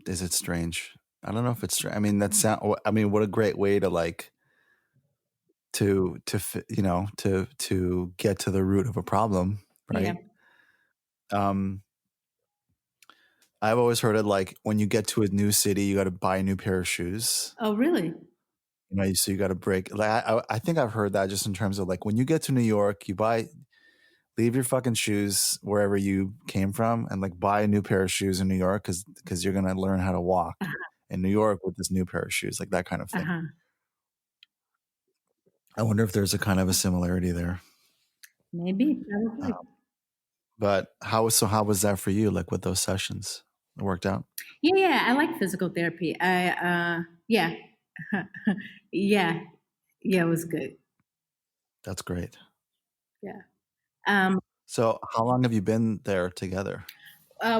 A: is it strange? I don't know if it's strange. I mean, that sound. I mean, what a great way to like to get to the root of a problem,
B: Yeah.
A: right? Um, I've always heard it like when you get to a new city, you got to buy a new pair of shoes.
B: Oh, really?
A: So you got to break. Like I think I've heard that just in terms of like when you get to New York, leave your fucking shoes wherever you came from, and like buy a new pair of shoes in New York because you're gonna learn how to walk in New York with this new pair of shoes, like that kind of thing.
B: Uh-huh.
A: I wonder if there's a kind of a similarity there.
B: Maybe, probably.
A: But how was that for you? Like with those sessions, it worked out.
B: Yeah, I like physical therapy. Yeah, yeah, yeah, it was good.
A: That's great.
B: Yeah.
A: So how long have you been there together?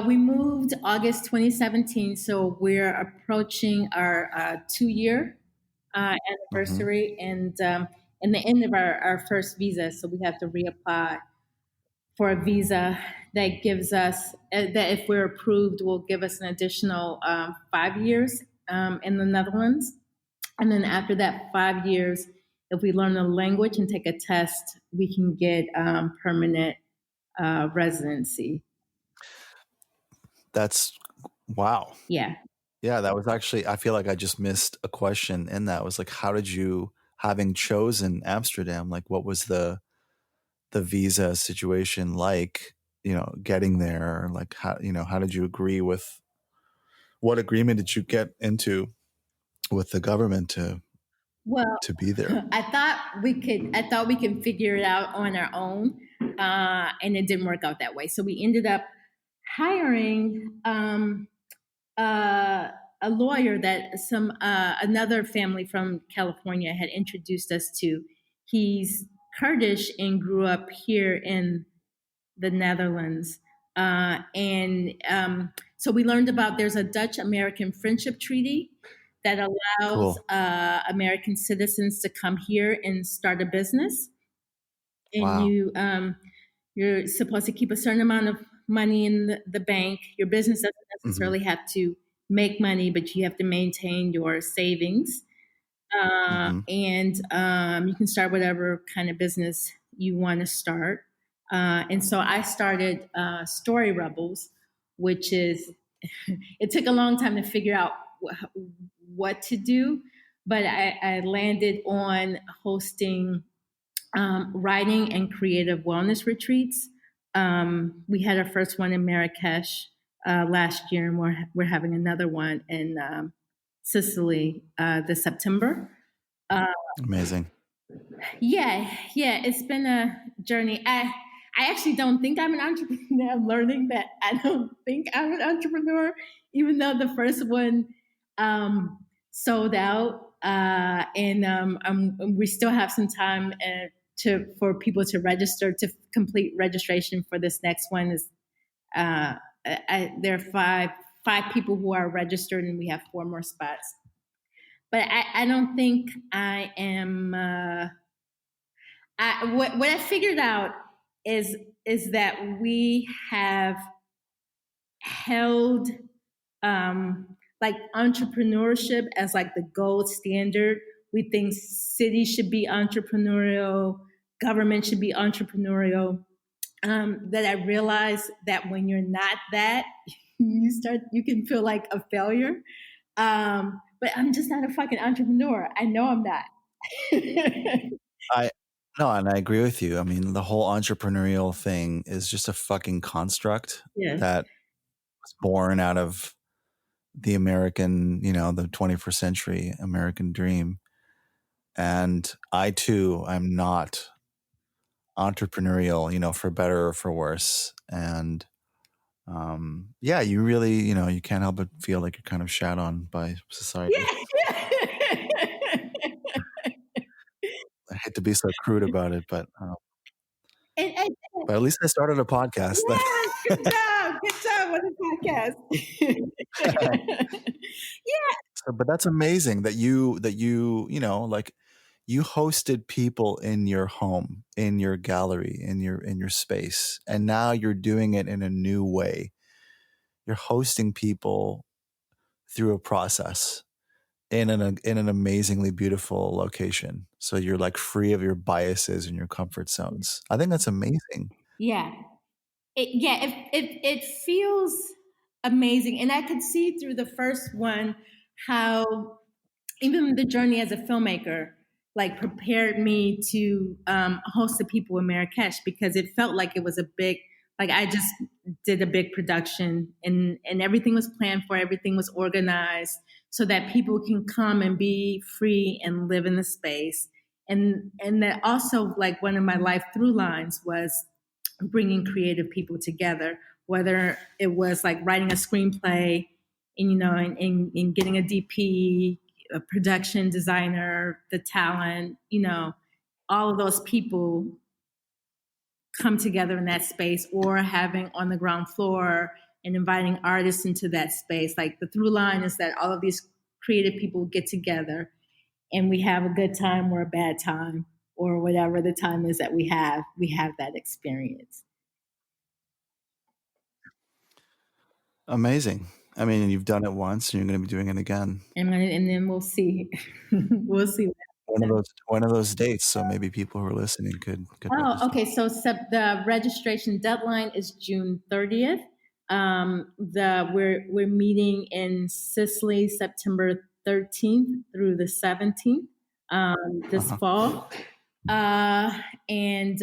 B: We moved August 2017, so we're approaching our 2 year
A: Mm-hmm.
B: anniversary and the end of our first visa. So we have to reapply for a visa that gives us, that if we're approved, will give us an additional 5 years in the Netherlands. And then after that 5 years, if we learn the language and take a test, we can get permanent residency.
A: That's wow.
B: Yeah.
A: Yeah, that was actually, I feel like I just missed a question in that. It was like, how did you, having chosen Amsterdam, like what was the visa situation like, getting there? Like how did you agree with, what agreement did you get into with the government
B: Well,
A: to be there?
B: I thought we could figure it out on our own, and it didn't work out that way. So we ended up hiring a lawyer that another family from California had introduced us to. He's Kurdish and grew up here in the Netherlands. So we learned about there's a Dutch American friendship treaty that allows
A: Cool.
B: American citizens to come here and start a business. And
A: Wow.
B: you're supposed to keep a certain amount of money in the bank. Your business doesn't
A: Mm-hmm.
B: necessarily have to make money, but you have to maintain your savings.
A: Mm-hmm.
B: And you can start whatever kind of business you want to start. And so I started Story Rebels, which is, it took a long time to figure out what to do, but I landed on hosting writing and creative wellness retreats. We had our first one in Marrakesh last year, and we're having another one in Sicily this September.
A: Amazing.
B: Yeah, it's been a journey. I actually don't think I'm an entrepreneur. I'm learning that I don't think I'm an entrepreneur, even though the first one sold out, and we still have some time for people to register, to complete registration for this next one. Is there are five people who are registered, and we have 4 more spots. But I don't think I am. What I figured out is that we have held like entrepreneurship as like the gold standard. We think cities should be entrepreneurial, government should be entrepreneurial. That I realized that when you're not that, you can feel like a failure. But I'm just not a fucking entrepreneur. I know I'm not.
A: I no, and I agree with you. I mean, the whole entrepreneurial thing is just a fucking construct
B: Yes.
A: that was born out of the American, the 21st century American dream. And I too, I'm not entrepreneurial, for better or for worse. And yeah, you really, you can't help but feel like you're kind of shat on by society. I hate to be so crude about it, but at least I started a podcast.
B: Yeah, good job on the podcast.
A: So, but that's amazing that you like you hosted people in your home, in your gallery, in your space, and now you're doing it in a new way. You're hosting people through a process in an amazingly beautiful location. So you're like free of your biases and your comfort zones. I think that's amazing.
B: Yeah. It feels amazing. And I could see through the first one how even the journey as a filmmaker like prepared me to host the people in Marrakesh, because it felt like it was a big, like I just did a big production, and everything was planned for, everything was organized so that people can come and be free and live in the space. And that also, like, one of my life through lines was bringing creative people together, whether it was like writing a screenplay and getting a DP, a production designer, the talent, all of those people come together in that space, or having on the ground floor and inviting artists into that space. Like, the through line is that all of these creative people get together and we have a good time or a bad time, or whatever the time is that we have that experience.
A: Amazing. I mean, you've done it once and you're going to be doing it again.
B: And then we'll see. We'll see.
A: One of those dates, so maybe people who are listening could register.
B: Okay. So the registration deadline is June 30th. We're meeting in Sicily September 13th through the 17th this fall, and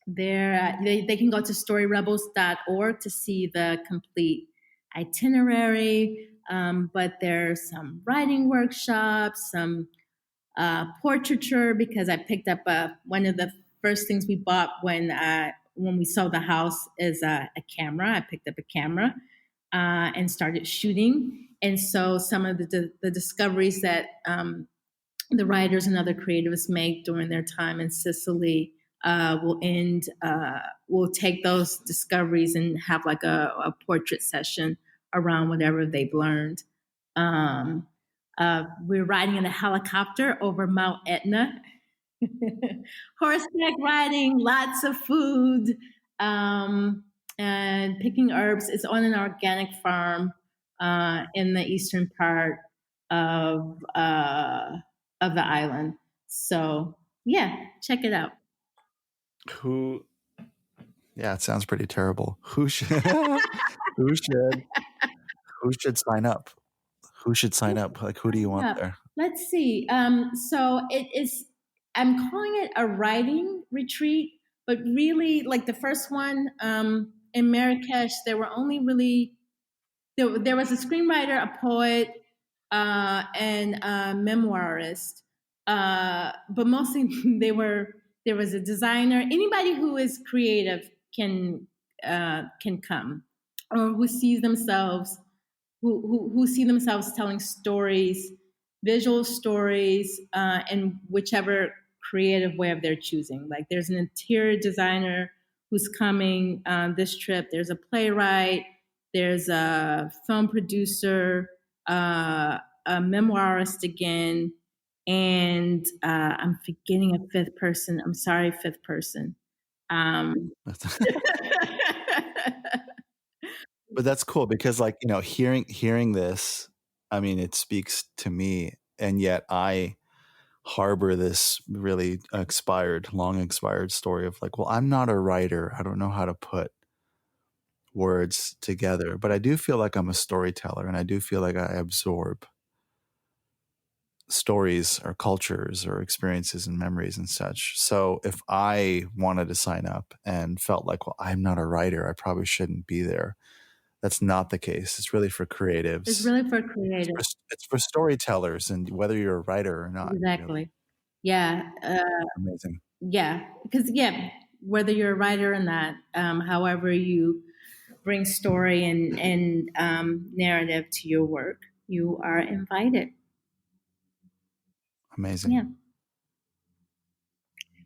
B: they can go to storyrebels.org to see the complete itinerary. But there's some writing workshops, some portraiture, because I picked up one of the first things we bought when we sold the house is a camera. I picked up a camera and started shooting. And so some of the discoveries that the writers and other creatives make during their time in Sicily we'll take those discoveries and have like a portrait session around whatever they've learned. We're riding in a helicopter over Mount Etna, horseback riding, lots of food, and picking herbs. It's on an organic farm in the eastern part of the island. So yeah, check it out.
A: Yeah, it sounds pretty terrible. Who should sign up? Who should sign up? Like, who do you want there?
B: Let's see. So I'm calling it a writing retreat, but really, like the first one in Marrakesh, there was a screenwriter, a poet, and a memoirist. But mostly there was a designer. Anybody who is creative can come, or who sees themselves, who see themselves telling stories, visual stories, in whichever creative way of their choosing. Like there's an interior designer who's coming on this trip. There's a playwright. There's a film producer, a memoirist again, and I'm forgetting a fifth person. I'm sorry, fifth person. Um,
A: But that's cool because, like, you know, hearing this, I mean, it speaks to me, and yet I harbor this really long expired story of like, well, I'm not a writer. I don't know how to put words together, but I do feel like I'm a storyteller, and I do feel like I absorb stories or cultures or experiences and memories and such. So if I wanted to sign up and felt like, well, I'm not a writer, I probably shouldn't be there. That's not the case. It's really for
B: it's
A: creatives.
B: really for creative.
A: It's for storytellers, and whether you're a writer or not, really.
B: Exactly. Yeah.
A: Amazing.
B: Yeah. Because, yeah, whether you're a writer or not, however you bring story and narrative to your work, you are invited.
A: Amazing.
B: Yeah.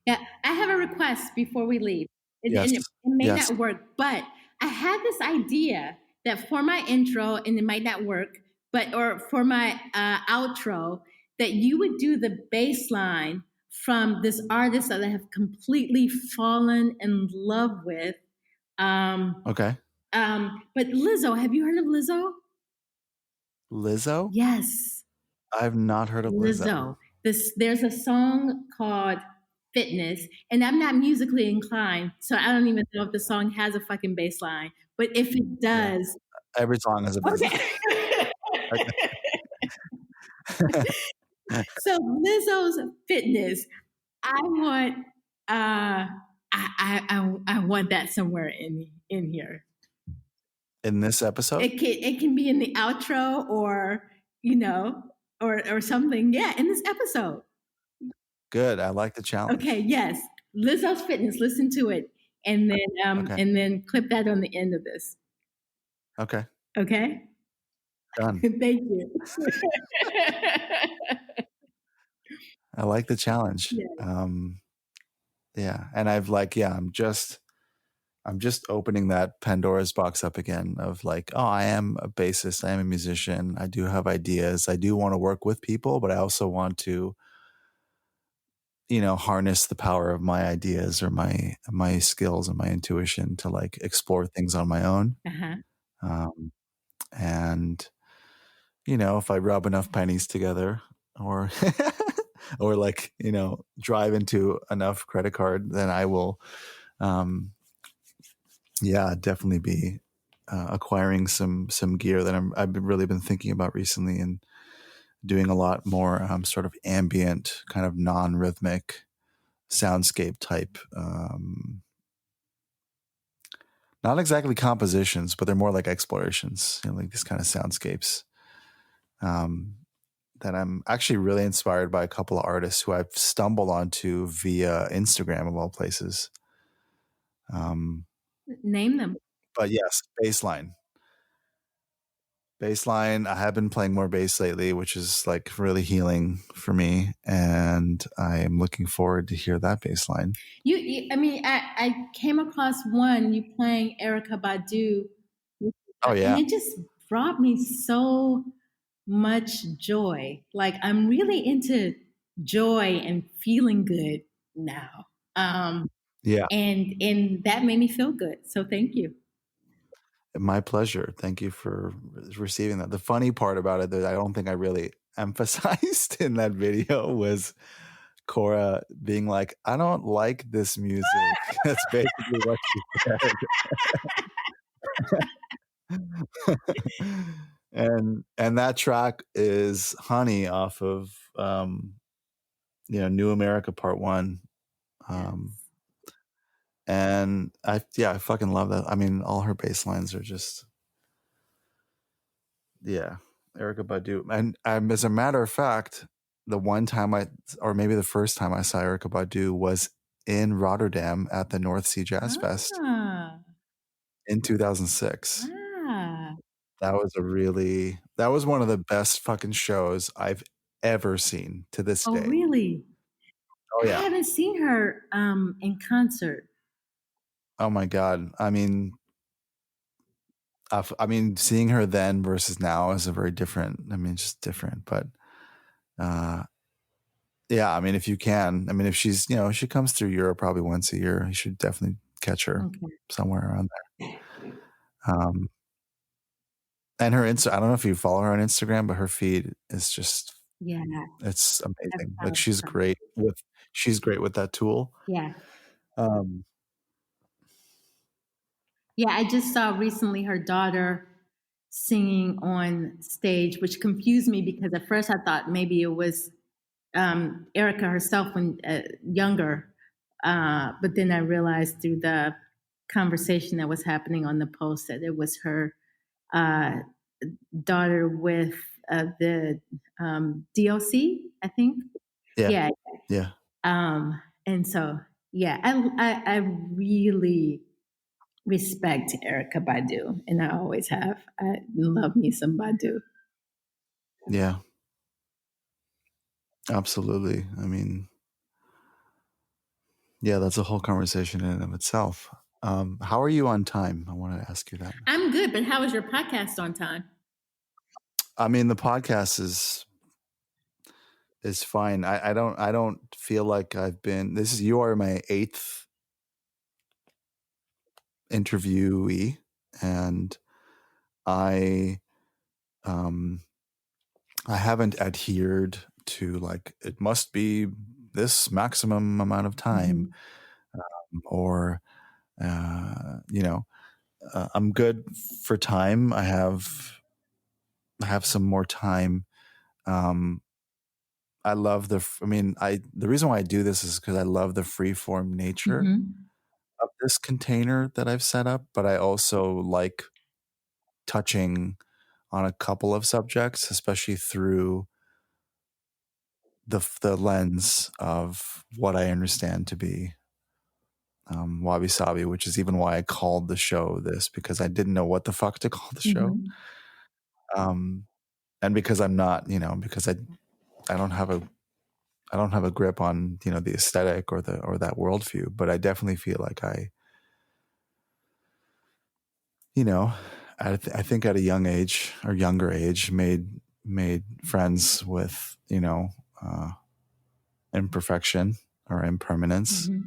B: Yeah, I have a request before we leave.
A: Yes.
B: It may
A: Yes.
B: not work, but I had this idea that for my intro, and it might not work, but or for my outro, that you would do the bass line from this artist that I have completely fallen in love with.
A: Okay.
B: But Lizzo, have you heard of Lizzo?
A: Lizzo?
B: Yes.
A: I've not heard of Lizzo.
B: Lizzo. There's a song called Fitness, and I'm not musically inclined, so I don't even know if the song has a fucking bass line. But if it
A: Yeah.
B: does,
A: Every song has a bass line.
B: okay.
A: Okay.
B: So Lizzo's Fitness, I want I want that somewhere in here.
A: In this episode?
B: It can be in the outro or you know or something. Yeah, in this episode.
A: Good. I like the
B: Okay,
A: challenge.
B: yes. Lizzo's Fitness, listen to it.
A: Okay.
B: And then clip that on the end of this.
A: Okay.
B: Okay?
A: Done.
B: Thank you.
A: I like the challenge.
B: Yeah.
A: Yeah. And I'm just opening that Pandora's box up again of like, oh, I am a bassist. I am a musician. I do have ideas. I do want to work with people, but I also want to, you know, harness the power of my ideas or my skills and my intuition to like explore things on my own.
B: Uh-huh.
A: Um, and you know, if I rub enough pennies together, or or like, you know, drive into enough credit card, then I will, um, yeah, definitely be acquiring some gear that I've really been thinking about recently, and doing a lot more sort of ambient, kind of non-rhythmic soundscape type. Not exactly compositions, but they're more like explorations, you know, like these kind of soundscapes. Um, that I'm actually really inspired by a couple of artists who I've stumbled onto via Instagram of all places.
B: Name them.
A: But yes, bassline. Bassline. I have been playing more bass lately, which is like really healing for me, and I am looking forward to hear that bassline.
B: I mean, I came across one you playing Erica Badu,
A: Oh
B: and
A: yeah,
B: it just brought me so much joy. Like I'm really into joy and feeling good now.
A: yeah.
B: And that made me feel good. So thank you.
A: My pleasure. Thank you for receiving that. The funny part about it that I don't think I really emphasized in that video was Cora being like, I don't like this music. That's basically what she said. And that track is Honey off of you know, New America Part One. Um
B: Yes.
A: and I fucking love that. I mean, all her bass lines are just, yeah, Erica Badu. And as a matter of fact, the one time or maybe the first time I saw Erica Badu was in Rotterdam at the North Sea Jazz Fest
B: Ah,
A: in 2006.
B: ah.
A: That was one of the best fucking shows I've ever seen to this
B: Oh,
A: day.
B: really?
A: Oh
B: I
A: yeah.
B: haven't seen her in concert.
A: Oh my God. I mean, seeing her then versus now is a very different. I mean, just different. But uh, yeah, I mean, if you can, I mean, if she's, she comes through Europe probably once a year, you should definitely catch her
B: Okay.
A: somewhere around there. And her I don't know if you follow her on Instagram, but her feed is just,
B: Yeah,
A: it's
B: I've
A: amazing. Like
B: followed her.
A: she's great with that tool.
B: Yeah.
A: Um,
B: Yeah, I just saw recently her daughter singing on stage, which confused me because at first I thought maybe it was Erica herself when younger, but then I realized through the conversation that was happening on the post that it was her uh, daughter with the DOC, I think.
A: yeah,
B: Yeah,
A: yeah,
B: and so yeah, I really respect Erica Badu, and I always have. I love me some Badu.
A: yeah, absolutely. I mean, yeah, that's a whole conversation in and of itself. How are you on time? I want to ask you that.
B: I'm good, but how is your podcast on time?
A: I mean, the podcast is fine. I don't feel like you are my 8th interviewee, and I um I haven't adhered to like it must be this maximum amount of time,
B: Mm-hmm.
A: or you know, I'm good for time. I have some more time. Um, I love I mean, the reason why I do this is because I love the free form nature
B: Mm-hmm.
A: of this container that I've set up, but I also like touching on a couple of subjects, especially through the lens of what I understand to be wabi-sabi, which is even why I called the show this, because I didn't know what the fuck to call the show.
B: Mm-hmm.
A: Um, and because I'm not, because I don't have a grip on, the aesthetic or that worldview, but I definitely feel like you know, I think at a young age or younger age made friends with, uh, imperfection or impermanence,
B: Mm-hmm.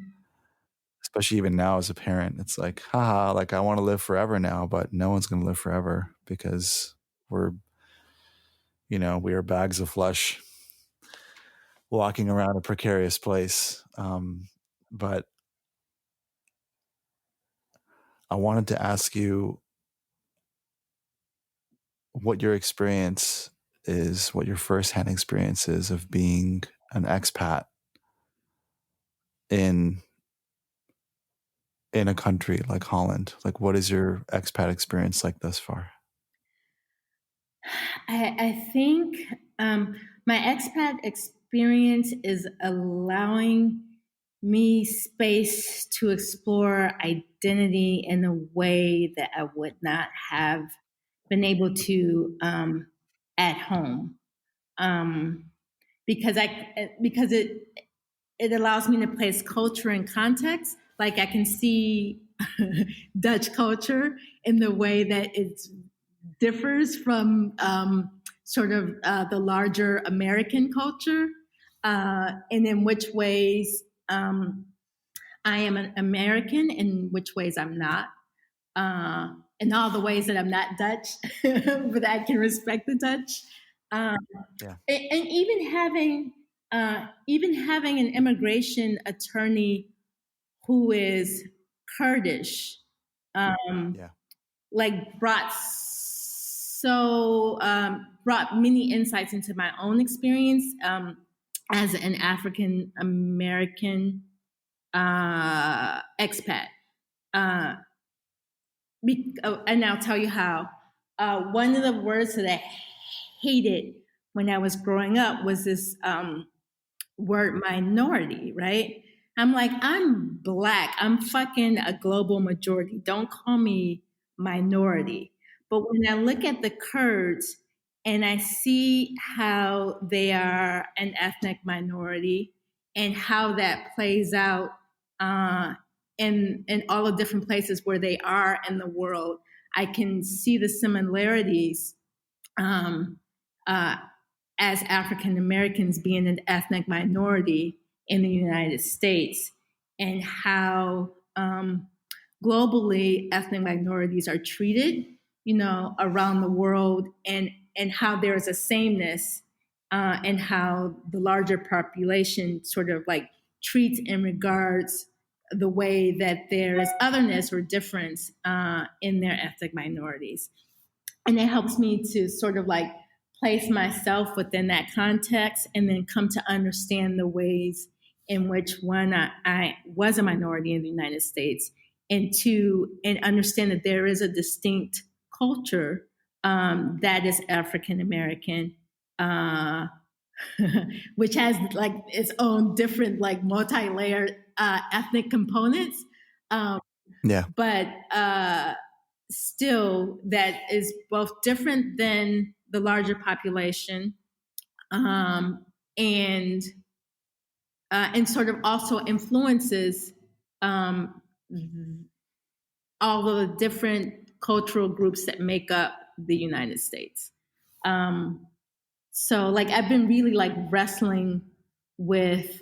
A: especially even now as a parent. It's like, haha, like I want to live forever now, but no one's going to live forever because we are bags of flesh walking around a precarious place. But I wanted to ask you what your experience is, what your firsthand experience is of being an expat in a country like Holland. Like, what is your expat experience like thus far?
B: I think my expat experience is allowing me space to explore identity in a way that I would not have been able to at home. Um, because it allows me to place culture in context. Like I can see Dutch culture in the way that it differs from sort of the larger American culture, and in which ways I am an American, and which ways I'm not. In all the ways that I'm not Dutch, but I can respect the Dutch. Um,
A: Yeah.
B: and even having an immigration attorney who is Kurdish, um,
A: Yeah.
B: like brought many insights into my own experience as an African American expat. Uh, and I'll tell you how. One of the words that I hated when I was growing up was this word minority, right? I'm like, I'm black. I'm fucking a global majority. Don't call me minority. But when I look at the Kurds and I see how they are an ethnic minority and how that plays out in all the different places where they are in the world. I can see the similarities um, uh, as African Americans being an ethnic minority in the United States, and how globally ethnic minorities are treated, around the world, and how there is a sameness, and how the larger population sort of like treats and regards the way that there is otherness or difference in their ethnic minorities. And it helps me to sort of like place myself within that context and then come to understand the ways in which, one, I was a minority in the United States, and two, and understand that there is a distinct culture that is African American, which has like its own different like multi-layered ethnic components.
A: Yeah.
B: But still, that is both different than the larger population, and sort of also influences all of the different cultural groups that make up the United States. So like I've been really like wrestling with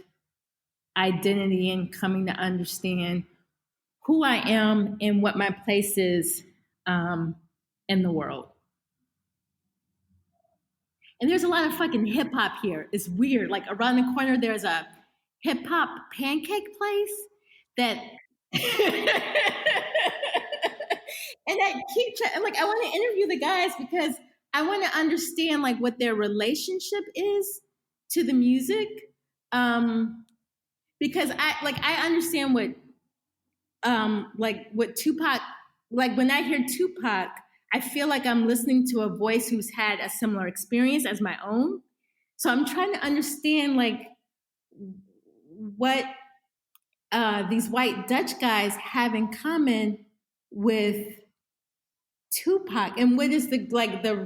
B: identity and coming to understand who I am and what my place is in the world. And there's a lot of fucking hip hop here. It's weird. Like around the corner, there's a hip hop pancake place that. And I keep like I want to interview the guys because I want to understand like what their relationship is to the music. Because I understand what Tupac, like when I hear Tupac, I feel like I'm listening to a voice who's had a similar experience as my own. So I'm trying to understand like what these white Dutch guys have in common with Tupac, and what is the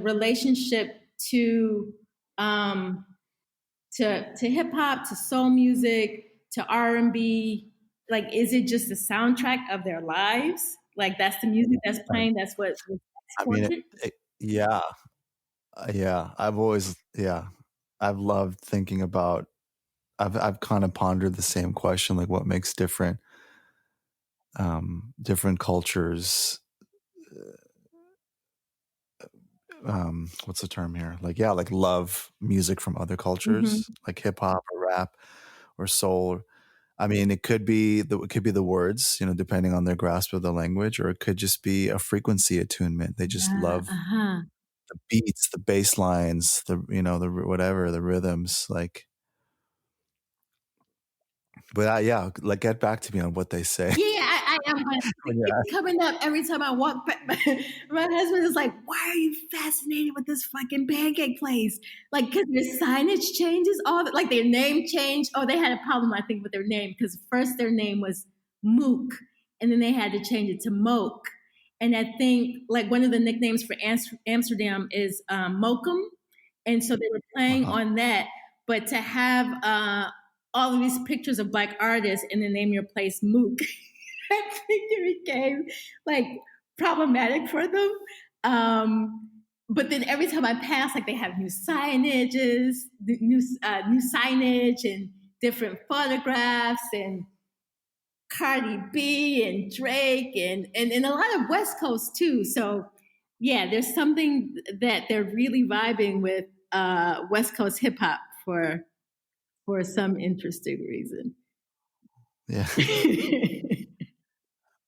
B: relationship to hip hop, to soul music, to R&B. Like, is it just the soundtrack of their lives? Like that's the music that's playing. That's what was exported.
A: Yeah. I've loved thinking about. I've kind of pondered the same question, like what makes different cultures. What's the term here? Like, yeah, like love music from other cultures, like hip hop or rap or soul. I mean, it could be the words, depending on their grasp of the language, or it could just be a frequency attunement. They just love the beats, the bass lines, the whatever, the rhythms, like. But like get back to me on what they say.
B: Yeah, I am. It's coming up every time I walk back. My husband is like, "Why are you fascinated with this fucking pancake place? Like, because their signage changes, like their name changed. Oh, they had a problem, I think, with their name because first their name was Mook, and then they had to change it to Moke. And I think like one of the nicknames for Amsterdam is Mokum, and so they were playing on that. But to have all of these pictures of Black artists and then name your place Mook, I think it became like problematic for them. But then every time I pass, like they have new signages, new signage and different photographs and Cardi B and Drake and a lot of West Coast too. So yeah, there's something that they're really vibing with West Coast hip hop for some interesting reason.
A: Yeah.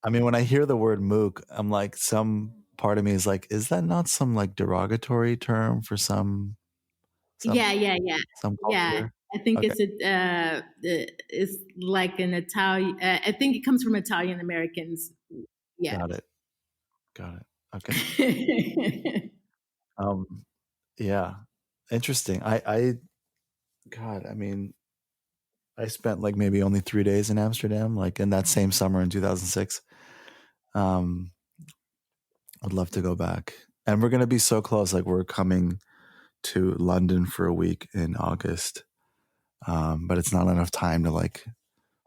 A: I mean, when I hear the word mook, I'm like, some part of me is like, is that not some like derogatory term for some
B: yeah.
A: Some culture?
B: Yeah, I think it's like an Italian. I think it comes from Italian Americans. Yeah,
A: got it. Okay. Yeah, interesting. God, I mean, I spent like maybe only 3 days in Amsterdam, like in that same summer in 2006. I'd love to go back, and we're gonna be so close. Like we're coming to London for a week in August. but it's not enough time to like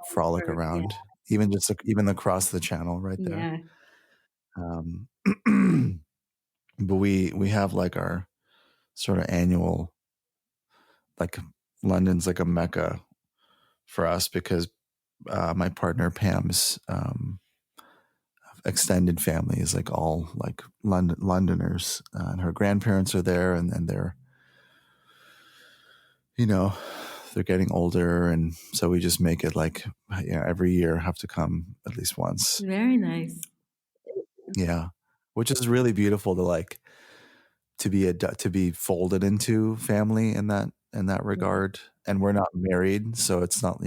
A: frolic
B: Sure. Yeah.
A: around, even across the channel right there.
B: Yeah.
A: Um, but we have like our sort of annual, like London's like a mecca for us because my partner Pam's extended family is like all like Londoners, and her grandparents are there, and they're, you know, they're getting older, and so we just make it like, every year have to come at least once.
B: Very nice.
A: Yeah, which is really beautiful to like to be folded into family in that
B: Yeah.
A: regard. And we're not married, so it's not,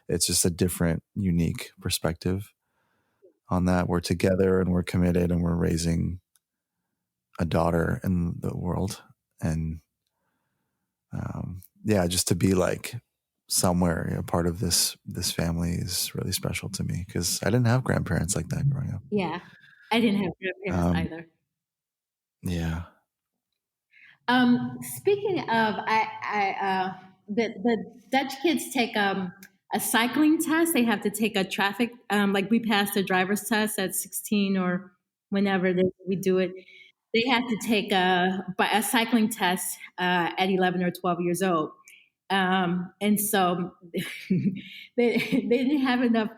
A: it's just a different, unique perspective on that. We're together and we're committed and we're raising a daughter in the world, and yeah, just to be like somewhere, part of this family is really special to me because I didn't have grandparents like that growing up.
B: Yeah. I didn't have grandparents
A: Um,
B: either.
A: yeah,
B: Speaking of, the Dutch kids take a cycling test. They have to take a traffic, like we passed a driver's test at 16 or whenever we do it. They have to take a cycling test at 11 or 12 years old. And so they didn't have enough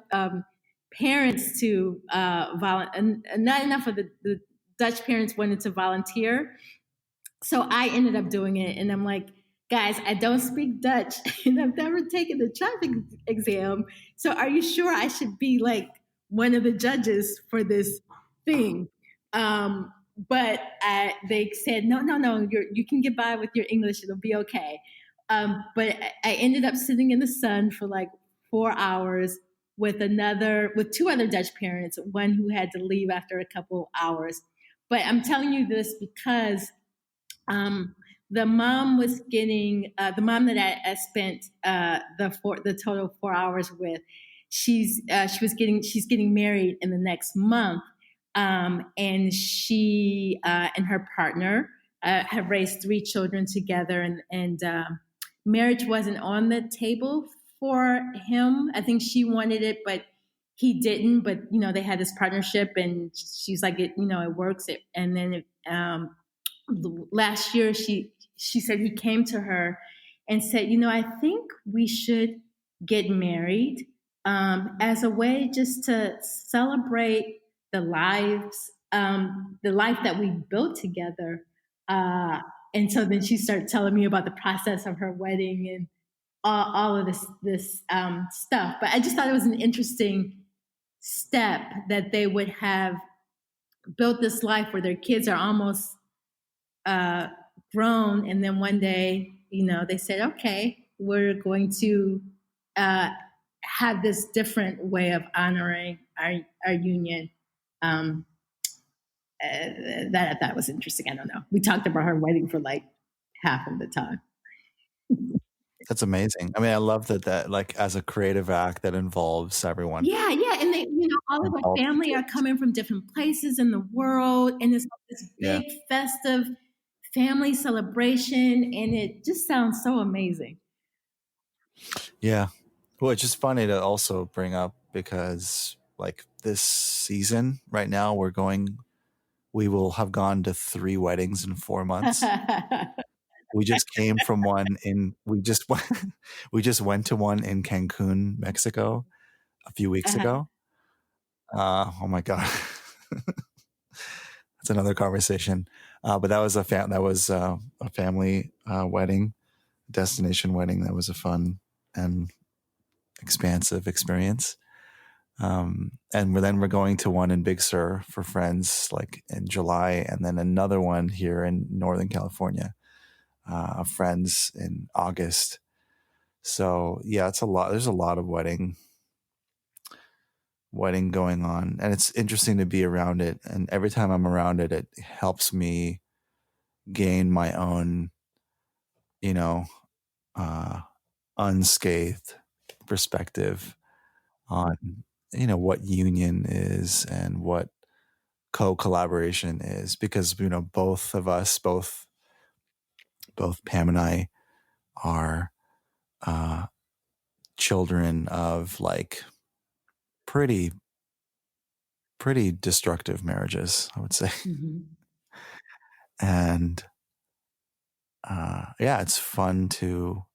B: parents to not enough of the Dutch parents wanted to volunteer. So I ended up doing it, and I'm like, guys, I don't speak Dutch, and I've never taken the traffic exam. So are you sure I should be like one of the judges for this thing? But they said, no, no, no, you can get by with your English; it'll be okay. But I ended up sitting in the sun for like 4 hours with two other Dutch parents, one who had to leave after a couple hours. But I'm telling you this because um, the mom was getting the mom that I spent the total 4 hours with. She's getting married in the next month, and she and her partner have raised three children together, and marriage wasn't on the table for him. I think she wanted it, but he didn't. But they had this partnership, and she's like, it works. And then last year she said he came to her and said, I think we should get married as a way just to celebrate the life that we built together. And so then she started telling me about the process of her wedding and all of this stuff. But I just thought it was an interesting step that they would have built this life where their kids are almost uh, grown, and then one day, they said, "Okay, we're going to uh, have this different way of honoring our union." Um, that was interesting. I don't know. We talked about her wedding for like half of the time.
A: that's amazing. I mean, I love that like as a creative act that involves everyone,
B: Yeah, yeah, and they, all of our
A: involves the
B: family are
A: kids.
B: coming from different places in the world, and it's like this
A: Yeah,
B: big festive family celebration, and it just sounds so amazing.
A: yeah. Well, it's just funny to also bring up because like this season right now, we will have gone to 3 weddings in 4 months. We just came from one we just went, we just went to one in Cancun, Mexico a few weeks
B: Uh-huh.
A: ago. Oh my God. That's another conversation. But that was a family wedding, destination wedding. That was a fun and expansive experience. And then we're going to one in Big Sur for friends like in July, and then another one here in Northern California, of friends in August. So yeah, it's a lot. There's a lot of wedding going on, and it's interesting to be around it. And every time I'm around it, it helps me gain my own, you know, uh, unscathed perspective on, what union is and what co-collaboration is, because both of us, both Pam and I are children of like pretty destructive marriages, I would say.
B: Mm-hmm.
A: And yeah, it's fun to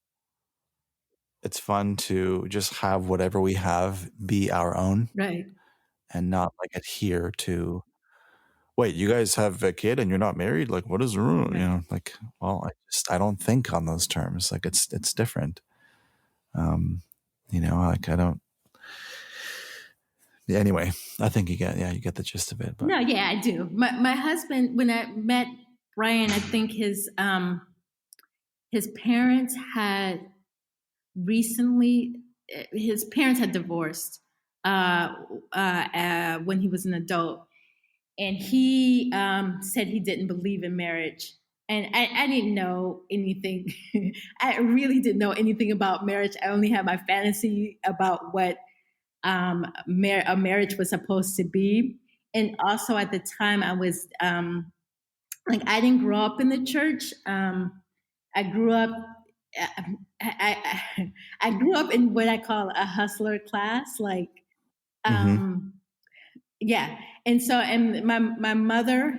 A: just have whatever we have be our own,
B: Right.
A: and not like adhere to, wait, you guys have a kid and you're not married? Like, what is wrong?
B: Right.
A: You know, like, well, I don't think on those terms. Like, it's different. You know, like I don't. Yeah, anyway, I think you get the gist of it. But
B: No, yeah, I do. My husband, when I met Brian, I think his parents had recently his parents had divorced when he was an adult, and he said he didn't believe in marriage. And I didn't know anything. I really didn't know anything about marriage. I only had my fantasy about what a marriage was supposed to be. And also at the time, I was like, I didn't grow up in the church. I grew up. I grew up in what I call a hustler class, like um, yeah. And so, and my mother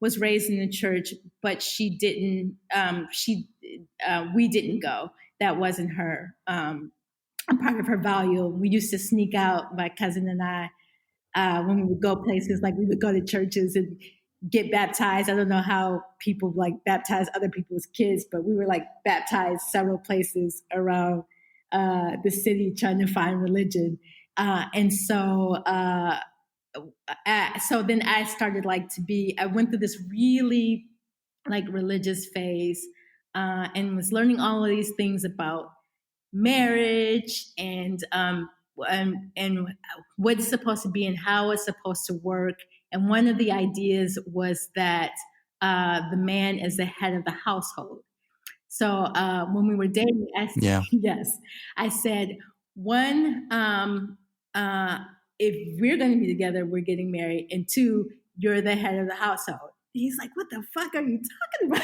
B: was raised in the church, but she didn't. We didn't go. That wasn't her. A part of her value. We used to sneak out, my cousin and I, when we would go places, like we would go to churches and get baptized. I don't know how people like baptize other people's kids, but we were like baptized several places around the city trying to find religion. So then I started I went through this really like religious phase, and was learning all of these things about marriage and what it's supposed to be and how it's supposed to work. And one of the ideas was that the man is the head of the household. So when we were dating,
A: yeah,
B: yes, I said, one, if we're going to be together, we're getting married, and two, you're the head of the household. He's like, what the fuck are you talking about?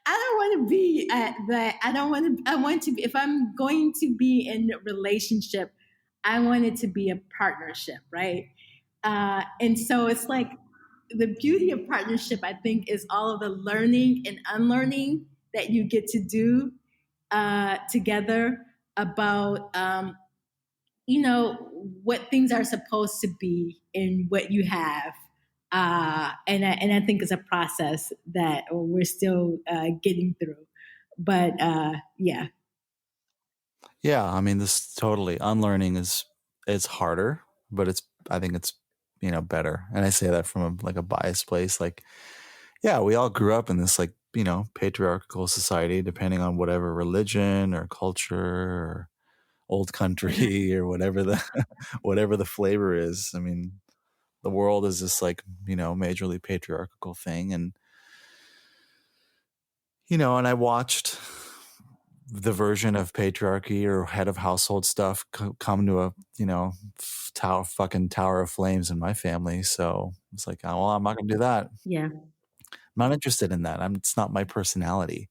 B: I don't want to be at that. I don't want to. I want to be. If I'm going to be in a relationship, I want it to be a partnership, right? And so it's like the beauty of partnership, I think, is all of the learning and unlearning that you get to do together about, what things are supposed to be and what you have. And I think it's a process that we're still getting through. But yeah.
A: yeah. I mean, this totally unlearning it's harder, but I think it's better. And I say that from a biased place. Like, yeah, we all grew up in this like patriarchal society, depending on whatever religion or culture or old country or whatever the flavor is. I mean, the world is this like majorly patriarchal thing, and and I watched the version of patriarchy or head of household stuff come to a tower of flames in my family. So it's like, oh, well, I'm not gonna do that.
B: Yeah.
A: I'm not interested in that. It's not my personality.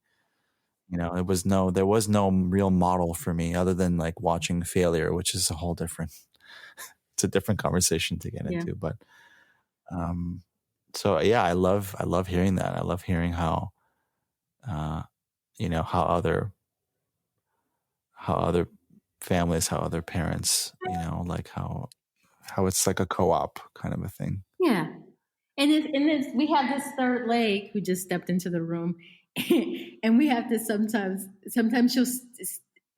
A: There was no real model for me other than like watching failure, which is it's a different conversation to get
B: Yeah.
A: into. But so yeah, I love hearing that. I love hearing how how other families, how other parents, like how it's like a co-op kind of a thing.
B: Yeah. And we have this third leg who just stepped into the room, and we have to sometimes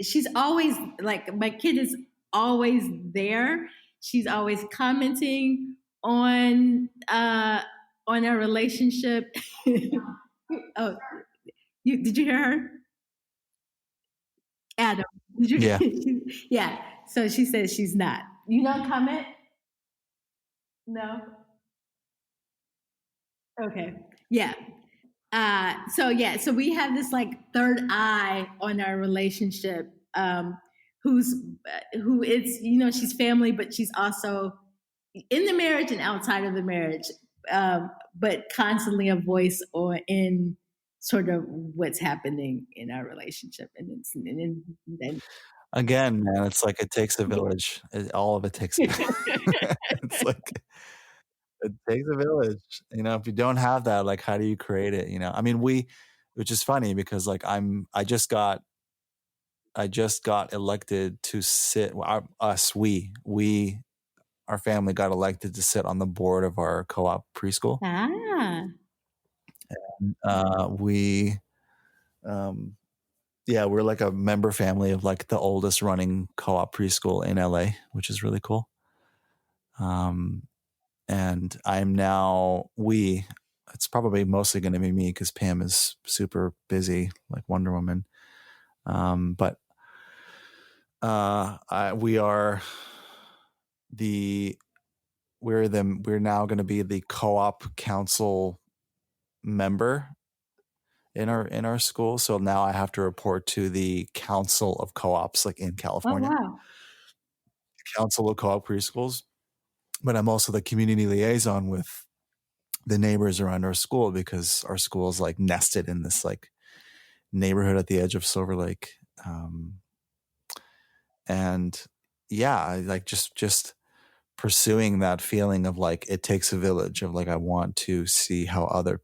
B: she's always like, my kid is always there. She's always commenting on our relationship. Oh, did you hear her, Adam? Did you?
A: Yeah.
B: Yeah. So she says she's not. You don't comment. No. Okay. Yeah. So we have this like third eye on our relationship, who is, she's family, but she's also in the marriage and outside of the marriage, but constantly a voice or in sort of what's happening in our relationship. And then
A: Again, man, it's like it takes a
B: yeah.
A: village. All of it takes a it's like it takes a village. If you don't have that, like how do you create it? I mean, which is funny because like I just got elected to sit our family got elected to sit on the board of our co-op preschool.
B: Ah,
A: We um yeah, we're like a member family of like the oldest running co-op preschool in LA, which is really cool. And I'm now it's probably mostly going to be me because Pam is super busy like Wonder Woman. But we are we're now going to be the co-op council member in our school. So now I have to report to the council of co-ops like in
B: oh
A: California,
B: wow,
A: council of co-op preschools. But I'm also the community liaison with the neighbors around our school because our school is like nested in this like neighborhood at the edge of Silver Lake. And yeah, I like just pursuing that feeling of like it takes a village of like I want to see how other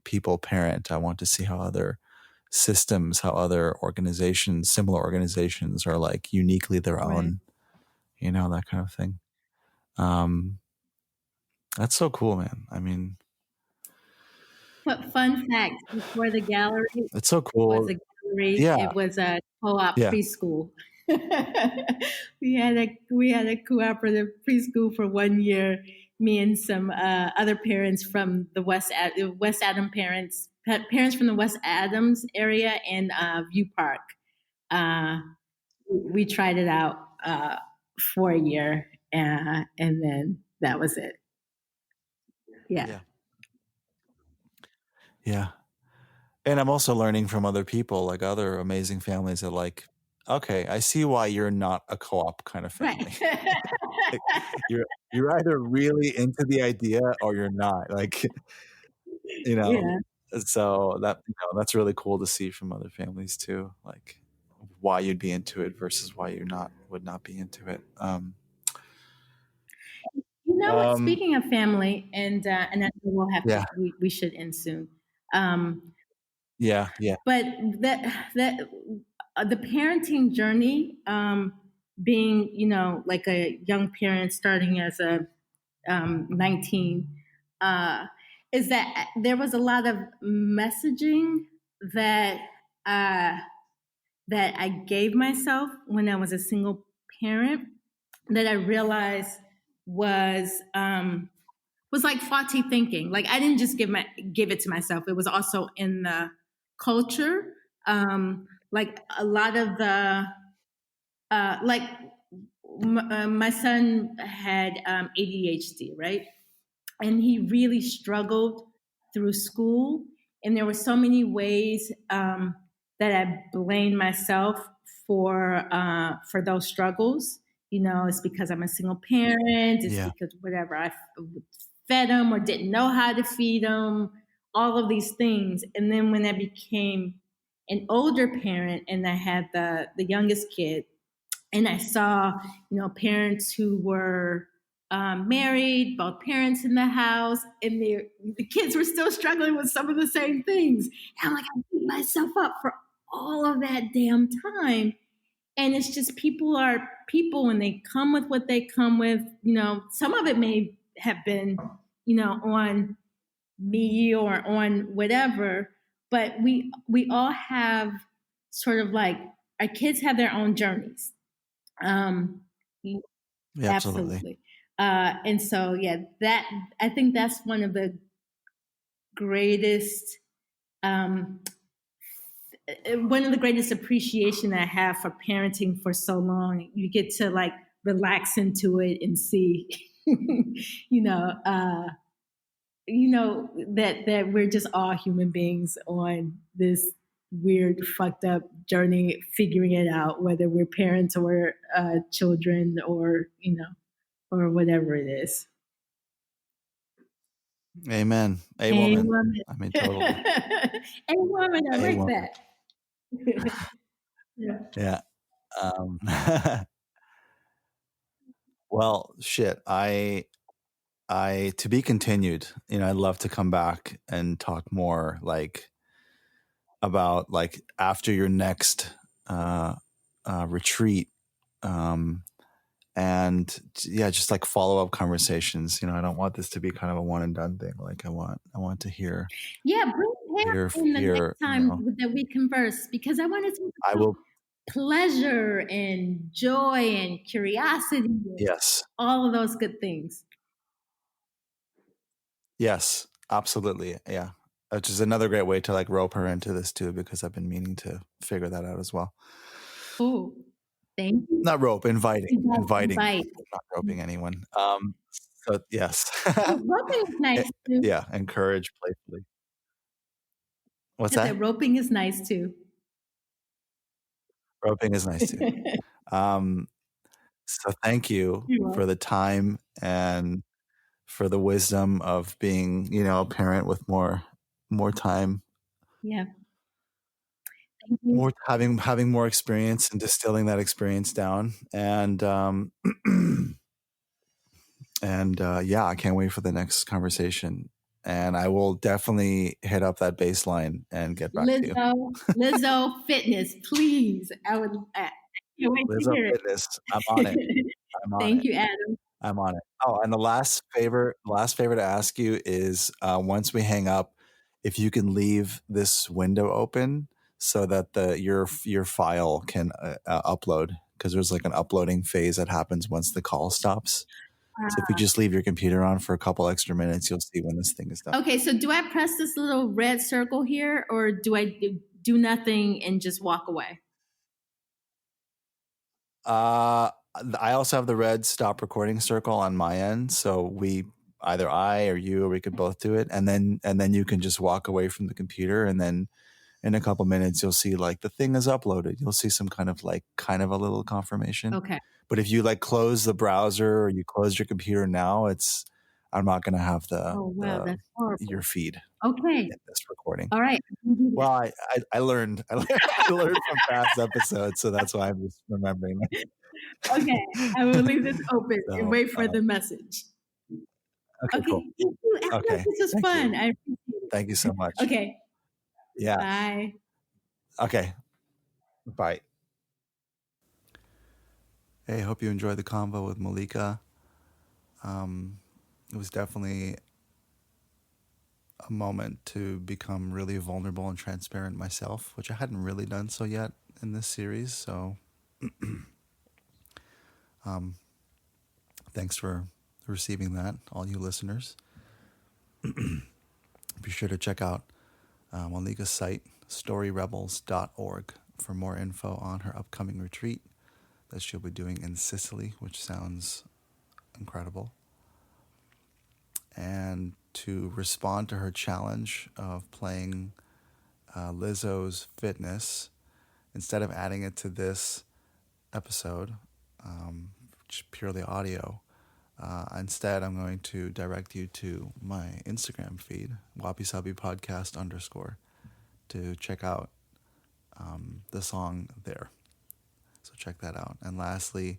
A: people parent. I want to see how other systems, how other organizations, similar organizations are like uniquely their
B: right.
A: own, that kind of thing. Um, that's so cool, man. I mean,
B: But fun fact: before the gallery
A: it's so
B: was
A: cool.
B: a gallery,
A: Yeah.
B: it was a co-op
A: Yeah.
B: preschool. We had a cooperative preschool for 1 year. Me and some other parents from the West Adam parents from the West Adams area and View Park. Uh, we tried it out for a year, and then that was it. Yeah.
A: Yeah. Yeah. And I'm also learning from other people, like other amazing families that like, okay, I see why you're not a co-op kind of
B: Right.
A: family. Like, you're either really into the idea or you're not. Like, you know,
B: Yeah.
A: so that's really cool to see from other families too, like why you'd be into it versus why you would not be into it.
B: You know what?
A: Um,
B: Speaking of family, and I know
A: yeah,
B: we should end soon. Um,
A: yeah, yeah,
B: but that the parenting journey, being like a young parent starting as a 19, uh, is that there was a lot of messaging that uh, that I gave myself when I was a single parent that I realized was was like faulty thinking. Like I didn't just give it to myself; it was also in the culture. Like a lot of the like my son had ADHD, right? And he really struggled through school. And there were so many ways that I blamed myself for those struggles. It's because I'm a single parent. It's
A: yeah,
B: because whatever I fed him or didn't know how to feed him. All of these things. And then when I became an older parent and I had the youngest kid, and I saw, parents who were married, both parents in the house, and the kids were still struggling with some of the same things. And I'm like, I beat myself up for all of that damn time. And it's just people are people when they come with what they come with. Some of it may have been, on me or on whatever, but we all have sort of like our kids have their own journeys. um,
A: yeah, absolutely.
B: Absolutely. And so, yeah, that I think that's one of the greatest, um, one of the greatest appreciation I have for parenting for so long. You get to like relax into it and see, you know, uh, that we're just all human beings on this weird, fucked up journey, figuring it out, whether we're parents or children or or whatever it is.
A: Amen. A
B: A
A: woman.
B: woman.
A: I mean, totally.
B: A woman, I
A: A
B: like
A: woman.
B: that. Yeah.
A: Yeah. Um, well, shit. To be continued. I'd love to come back and talk more, like about like after your next uh, retreat, um, and yeah, just like follow up conversations. I don't want this to be kind of a one and done thing. Like I want to hear
B: Yeah, bring hair
A: hear
B: in the next
A: hear.
B: time that we converse because I want to talk
A: I
B: about
A: will.
B: pleasure and joy and curiosity and
A: Yes.
B: all of those good things.
A: Yes. Absolutely. Yeah. Which is another great way to like rope her into this too, because I've been meaning to figure that out as well.
B: Oh, thank you.
A: Not rope, inviting,
B: Invite.
A: not roping anyone. So yes.
B: Oh, roping is nice too.
A: Yeah, encourage playfully. What's
B: I
A: that?
B: said roping is nice too.
A: Roping is nice too. Um, so thank you
B: You're
A: for
B: welcome.
A: the time and for the wisdom of being, a parent with more time,
B: Yeah. Thank you.
A: more having more experience and distilling that experience down. And yeah, I can't wait for the next conversation. And I will definitely hit up that baseline and get back to you.
B: Lizzo Fitness, please. I can't wait to
A: Lizzo
B: hear
A: Fitness, I'm on it.
B: it.
A: I'm on
B: Thank
A: it.
B: you, Adam.
A: I'm on it. Oh, and the last favor to ask you is once we hang up, if you can leave this window open so that your file can upload, because there's like an uploading phase that happens once the call stops. So if you just leave your computer on for a couple extra minutes, you'll see when this thing is done.
B: Okay, so do I press this little red circle here or do I do nothing and just walk away?
A: I also have the red stop recording circle on my end, so either I or you or we could both do it, and then you can just walk away from the computer, and then in a couple minutes you'll see like the thing is uploaded. You'll see some kind of a little confirmation.
B: Okay.
A: But if you like close the browser or you close your computer now, I'm not going to have
B: Oh, wow, that's
A: your
B: horrible.
A: feed
B: Okay.
A: in this recording.
B: All right.
A: Well, I learned I learned from past episodes, so that's why I'm just remembering that.
B: Okay, I will leave this open and
A: So,
B: wait for the message.
A: okay,
B: Okay,
A: cool.
B: thank you, Adam.
A: Okay,
B: This was
A: thank
B: fun.
A: you.
B: I appreciate it.
A: Thank you so much.
B: Okay,
A: Yeah.
B: bye.
A: Okay. Bye. Hey, hope you enjoyed the convo with Malika. It was definitely a moment to become really vulnerable and transparent myself, which I hadn't really done so yet in this series. So, thanks for receiving that, all you listeners. Be sure to check out Malika's site, storyrebels.org, for more info on her upcoming retreat that she'll be doing in Sicily, which sounds incredible. And to respond to her challenge of playing Lizzo's Fitness, instead of adding it to this episode, which is purely audio, instead I'm going to direct you to my Instagram feed, wabi-sabi podcast _, to check out the song there. So check that out. And lastly,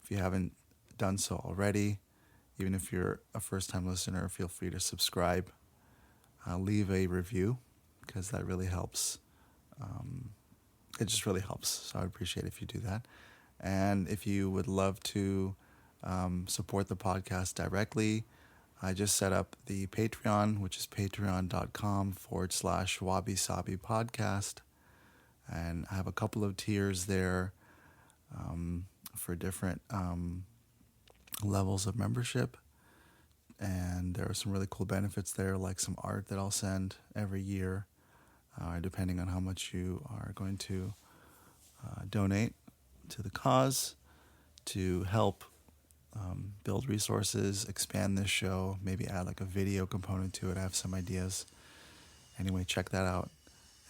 A: if you haven't done so already, even if you're a first-time listener, feel free to subscribe, leave a review, because that really helps. It just really helps. So I would appreciate if you do that. And if you would love to support the podcast directly, I just set up the Patreon, which is patreon.com/wabi-sabi podcast. And I have a couple of tiers there for different levels of membership. And there are some really cool benefits there, like some art that I'll send every year, depending on how much you are going to donate to the cause, to help build resources, expand this show, maybe add like a video component to it. I have some ideas. Anyway, check that out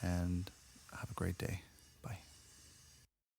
A: and have a great day.